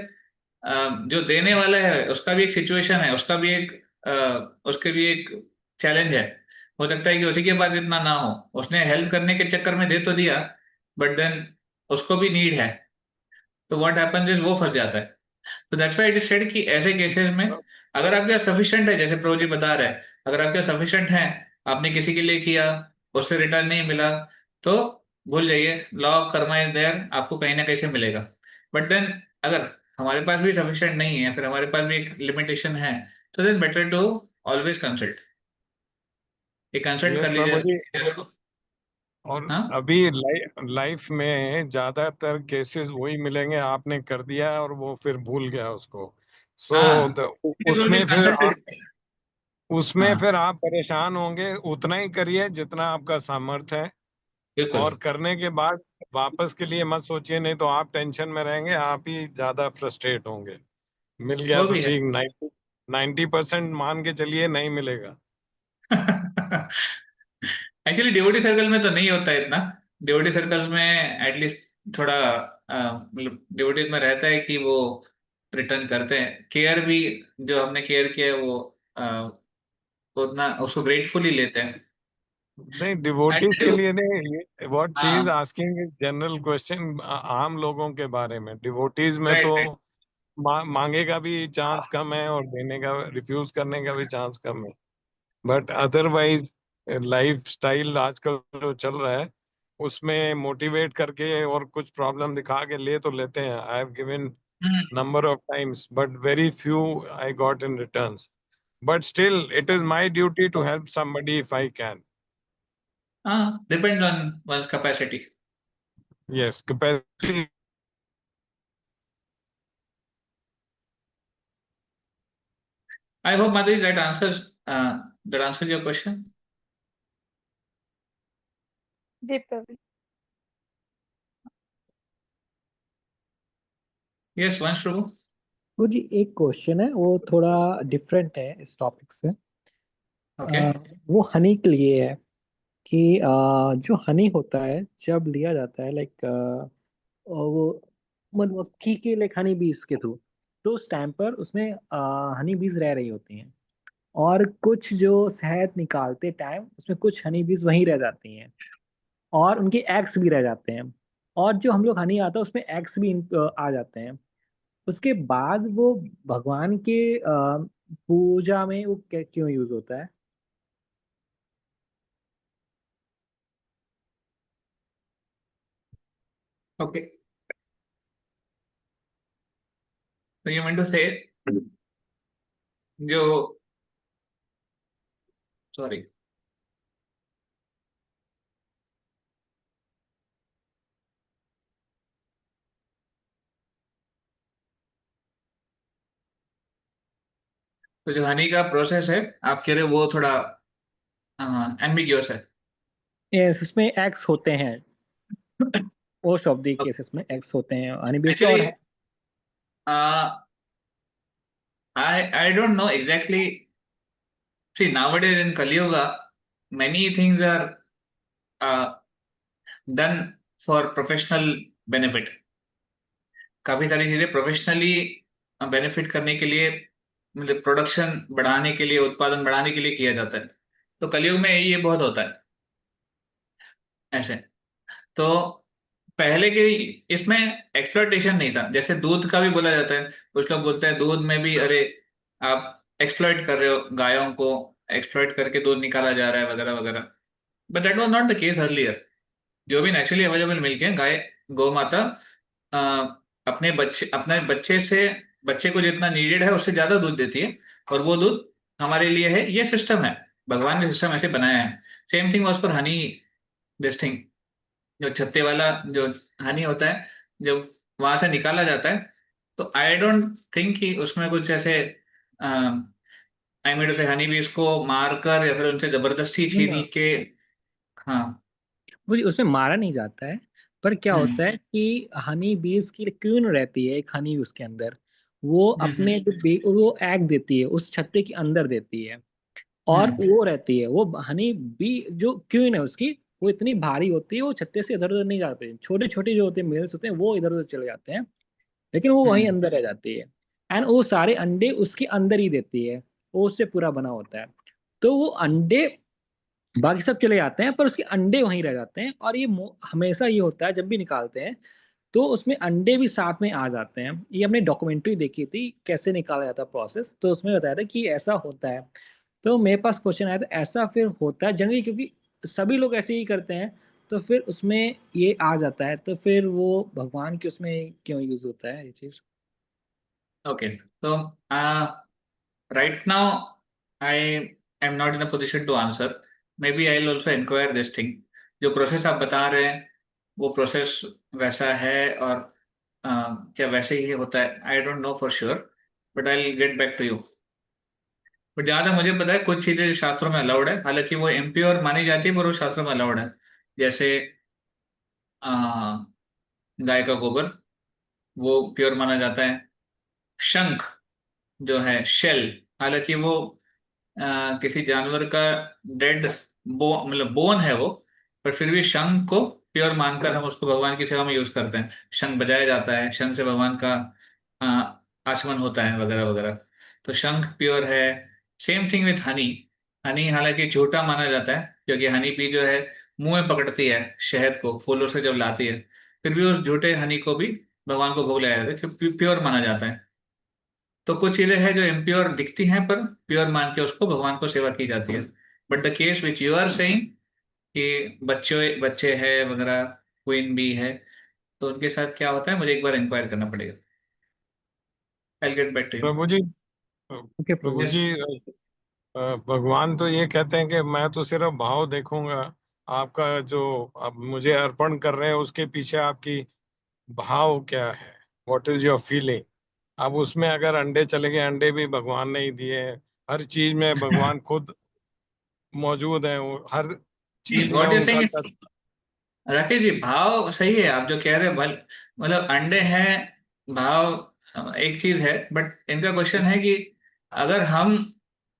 जो देने वाला है उसका भी एक सिचुएशन है, उसका भी एक उसके भी एक चैलेंज है। हो सकता है कि उसी के पास इतना ना हो, उसने हेल्प करने के चक्कर में दे तो दिया, बट देन उसको भी नीड है, तो व्हाट हैपेंस इज वो फंस जाता है। तो that's why it is said कि ऐसे केसेस में अगर आपके पास सफिशिएंट है, जैसे प्रो जी बता रहे हैं, अगर आपके पास सफिशिएंट है, आपने किसी के लिए किया, उससे रिटर्न नहीं मिला, तो भूल जाइए, law of karma is there, आपको कहीं ना कहीं से मिलेगा। बट देन अगर हमारे पास भी सफिशिएंट नहीं है, फिर हमारे पास भी एक लिमिटेशन है, तो then better to always consult. ये कंसल्ट कर यस प्रभु जी। लीजिए। और हाँ अभी लाइफ में ज्यादातर केसेस वही मिलेंगे, आपने कर दिया और वो फिर भूल गया उसको। सो हाँ, उसमें फिर कंसल्ट। उसमें हाँ फिर आप परेशान होंगे। उतना ही करिए जितना आपका सामर्थ्य है, बिल्कुल। और करने के बाद वापस के लिए मत सोचिए, नहीं तो आप टेंशन में रहेंगे, आप ही ज्यादा फ्रस्ट्रेट होंगे। मिल गया वो तो भी है। ठीक, 90% मान के चलिए नहीं मिलेगा। एक्चुअली डिवोटी सर्कल में तो नहीं होता है इतना। डिवोटी सर्कल्स में एटलीस्ट थोड़ा मतलब डिवोटीज में रहता है कि वो रिटर्न करते हैं, केयर भी, जो हमने केयर किया है वो उतना उसको ग्रेटफुली लेते हैं। नहीं, डिवोटीज के Actually, लिए नहीं, व्हाट शी इज हाँ आस्किंग इज जनरल क्वेश्चन, आम लोगों के बारे में। डिवोटीज में तो राइट। मांगेगा भी चांस कम है, और देने का, रिफ्यूज करने का भी चांस कम है। बट अदरवाइज लाइफ स्टाइल आजकल जो चल रहा है, उसमें मोटिवेट करके और कुछ प्रॉब्लम दिखा के ले तो लेते हैं। I have given number of times, but very few I got in returns. But still, it is my duty to help somebody if I can. हाँ, depend on one's capacity. Yes, capacity. I hope Madhuri that answers your question। जी प्रवीण। यस वंश प्रभु। वो जी एक क्वेश्चन है, वो थोड़ा डिफरेंट है इस टॉपिक से। ओके। वो हनी के लिए है कि जो हनी होता है जब लिया जाता है, लाइक वो मधुमक्खी के लाइक हनी बीज के थ्रू, तो उस टाइम पर उसमें हनी बीज रह रही होती हैं, और कुछ जो शहद निकालते टाइम उसमें कुछ हनी बीज वहीं रह जाती हैं, और उनके एग्स भी रह जाते हैं, और जो हम लोग हनी आता है उसमें एग्स भी आ जाते हैं। उसके बाद वो भगवान के पूजा में वो क्यों यूज होता है? ओके, तो यू मीन टू से जो, सॉरी, तो जो हनी का प्रोसेस है आप कह रहे हो वो थोड़ा एम्बिग्यूअस है। Yes, उसमें एग्स होते हैं, मोस्ट ऑफ द केसेस में एग्स होते हैं हनी बीज के, एक्चुअली और I don't know exactly. See nowadays in Kali Yuga many things are uh, done for professional benefit. काफी सारी चीजें प्रोफेशनली बेनिफिट करने के लिए, मतलब प्रोडक्शन बढ़ाने के लिए, उत्पादन बढ़ाने के लिए किया जाता है। तो कलयुग में ये बहुत होता है ऐसे। तो पहले के इसमें एक्सप्लॉयटेशन नहीं था। जैसे दूध का भी बोला जाता है, कुछ लोग बोलते हैं दूध में भी अरे आप एक्सप्लॉइट कर रहे हो, गायों को एक्सप्लॉइट करके दूध निकाला जा रहा है वगैरह वगैरह। But that was not the case earlier. जो भी नेचुरली अवेलेबल मिल्क है, गाय गौ माता अपने बच्चे को जितना नीडेड है उससे ज्यादा दूध देती है, और वो दूध हमारे लिए है। ये सिस्टम है, भगवान ने सिस्टम ऐसे बनाया है। Same thing was for Honey, this thing, जो छत्ते वाला जो हनी होता है, जब वहां से निकाला जाता है, तो आई डोंट थिंक कि उसमें कुछ ऐसे आई मीन से हनी बीज को मारकर या फिर उनसे जबरदस्ती छीन के। हाँ। वो उसमें मारा नहीं जाता है, पर क्या होता है कि हनी बीज की क्वीन रहती है एक हनी उसके अंदर, वो अपने जो वो एग देती है उस छत्ते के अंदर देती है, और वो रहती है, वो हनी बी जो क्वीन है उसकी, वो इतनी भारी होती है, वो छत्ते से इधर उधर नहीं जाते। छोटे छोटे जो होते हैं मेल्स होते हैं वो इधर उधर चले जाते हैं, लेकिन वो वहीं अंदर रह जाती है। एंड वो सारे अंडे उसके अंदर ही देती है, वो उससे पूरा बना होता है। तो वो अंडे बाकी सब चले जाते हैं, पर उसके अंडे वहीं रह जाते हैं। और ये हमेशा ये होता है जब भी निकालते हैं तो उसमें अंडे भी साथ में आ जाते हैं। ये हमने डॉक्यूमेंट्री देखी थी कैसे निकाला जाता प्रोसेस, तो उसमें बताया था कि ऐसा होता है। तो मेरे पास क्वेश्चन आया था ऐसा फिर होता है जनरली, क्योंकि सभी लोग ऐसे ही करते हैं, तो फिर उसमें ये आ जाता है, तो फिर वो भगवान के उसमें क्यों यूज होता है ये चीज? ओके, तो right now I am not in a position to answer. Maybe I will also inquire this thing. जो प्रोसेस आप बता रहे हैं वो प्रोसेस वैसा है, और क्या वैसे ही होता है, I don't know for sure, but I will get back to you. But जहां तक मुझे पता है कुछ चीजें शास्त्रों में अलाउड है, हालांकि वो इम्प्योर मानी जाती है, पर वो शास्त्रों में अलाउड है। जैसे गाय का गोबर, वो प्योर माना जाता है। शंख जो है, शेल, हालांकि वो किसी जानवर का डेड मतलब बोन है वो, पर फिर भी शंख को प्योर मानकर हम उसको भगवान की सेवा में यूज करते हैं। शंख बजाया जाता है, शंख से भगवान का आचमन होता है वगैरह वगैरह। तो शंख प्योर है। Same thing with Honey. Honey हालांकि झूठा माना जाता है, क्योंकि हनी बी जो है मुंह में पकड़ती है शहद को फूलों से जब लाती है, फिर भी उस झूठे हनी को भी भगवान को भोग लगाया जाता है, प्योर माना जाता है। तो कुछ चीजें हैं जो इम्प्योर दिखती हैं, पर प्योर मान के उसको भगवान को सेवा की जाती है। But the case which you are saying कि बच्चे बच्चे हैं वगैरह, क्वीन बी है, तो उनके साथ क्या होता है मुझे एक बार इंक्वायर करना पड़ेगा। I will get back to you. Prabhu ji, okay Prabhu yes. जी, भगवान तो ये कहते हैं कि मैं तो सिर्फ भाव देखूंगा, आपका जो आप मुझे अर्पण कर रहे हैं उसके पीछे आपकी भाव क्या है, व्हाट इज योर फीलिंग। अब उसमें अगर अंडे चले गए, अंडे भी भगवान ने ही दिए हैं। हर चीज में भगवान खुद मौजूद है, वो हर चीज में व्हाट यू उनका सेइंग, राकेश जी भाव सही है आप जो कह रहे हैं, मतलब अंडे हैं, भाव एक चीज है, बट इनका क्वेश्चन है कि अगर हम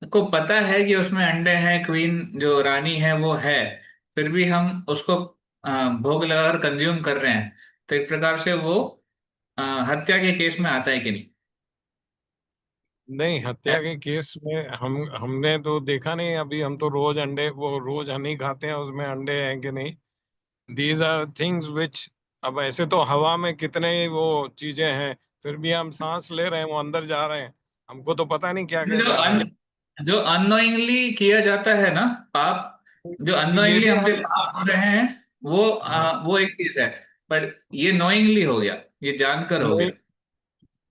को पता है कि उसमें अंडे हैं, क्वीन जो रानी है वो है, फिर भी हम उसको भोग लगाकर कंज्यूम कर रहे हैं, तो एक प्रकार से वो हत्या के केस में आता है कि नहीं? नहीं, हत्या के केस में हमने तो देखा नहीं। अभी हम तो रोज अंडे, वो रोज हनी खाते हैं, उसमें अंडे हैं कि नहीं। दीज आर थिंग्स विच, अब ऐसे तो हवा में कितने ही वो चीजें हैं, फिर भी हम सांस ले रहे हैं, वो अंदर जा रहे हैं, हमको तो पता नहीं क्या क्या जो जा रहा है। जो अननोइंगली किया जाता है ना पाप, जो तो ये अननोइंगली भी हमसे हम, पाप हो रहे हैं, वो हाँ, वो एक चीज है। पर ये नोइंगली हो गया, ये जानकर हो गया।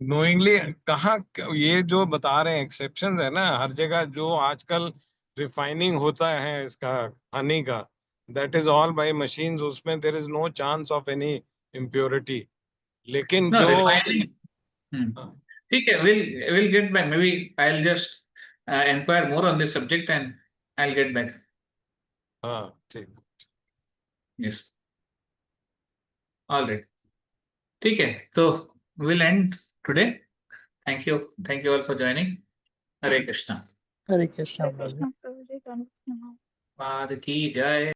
नोइंगली कहाँ, ये जो बता रहे हैं एक्सेप्शंस है ना हर जगह, जो आजकल रिफाइनिंग होता है इसका, हनी का, that is all by machines, उसमें there is no chance of any impurity. लेकिन नो जो, रिफाइनिंग। ठीक है, will get back, maybe I will just inquire more on this subject and I will get back. हाँ ठीक। यस, ऑलराइट, ठीक है, तो will end today. Thank you all for joining. Hare Krishna. Hare Krishna. Hare Krishna, Prabhuji, Dhanavad. बाद की जय।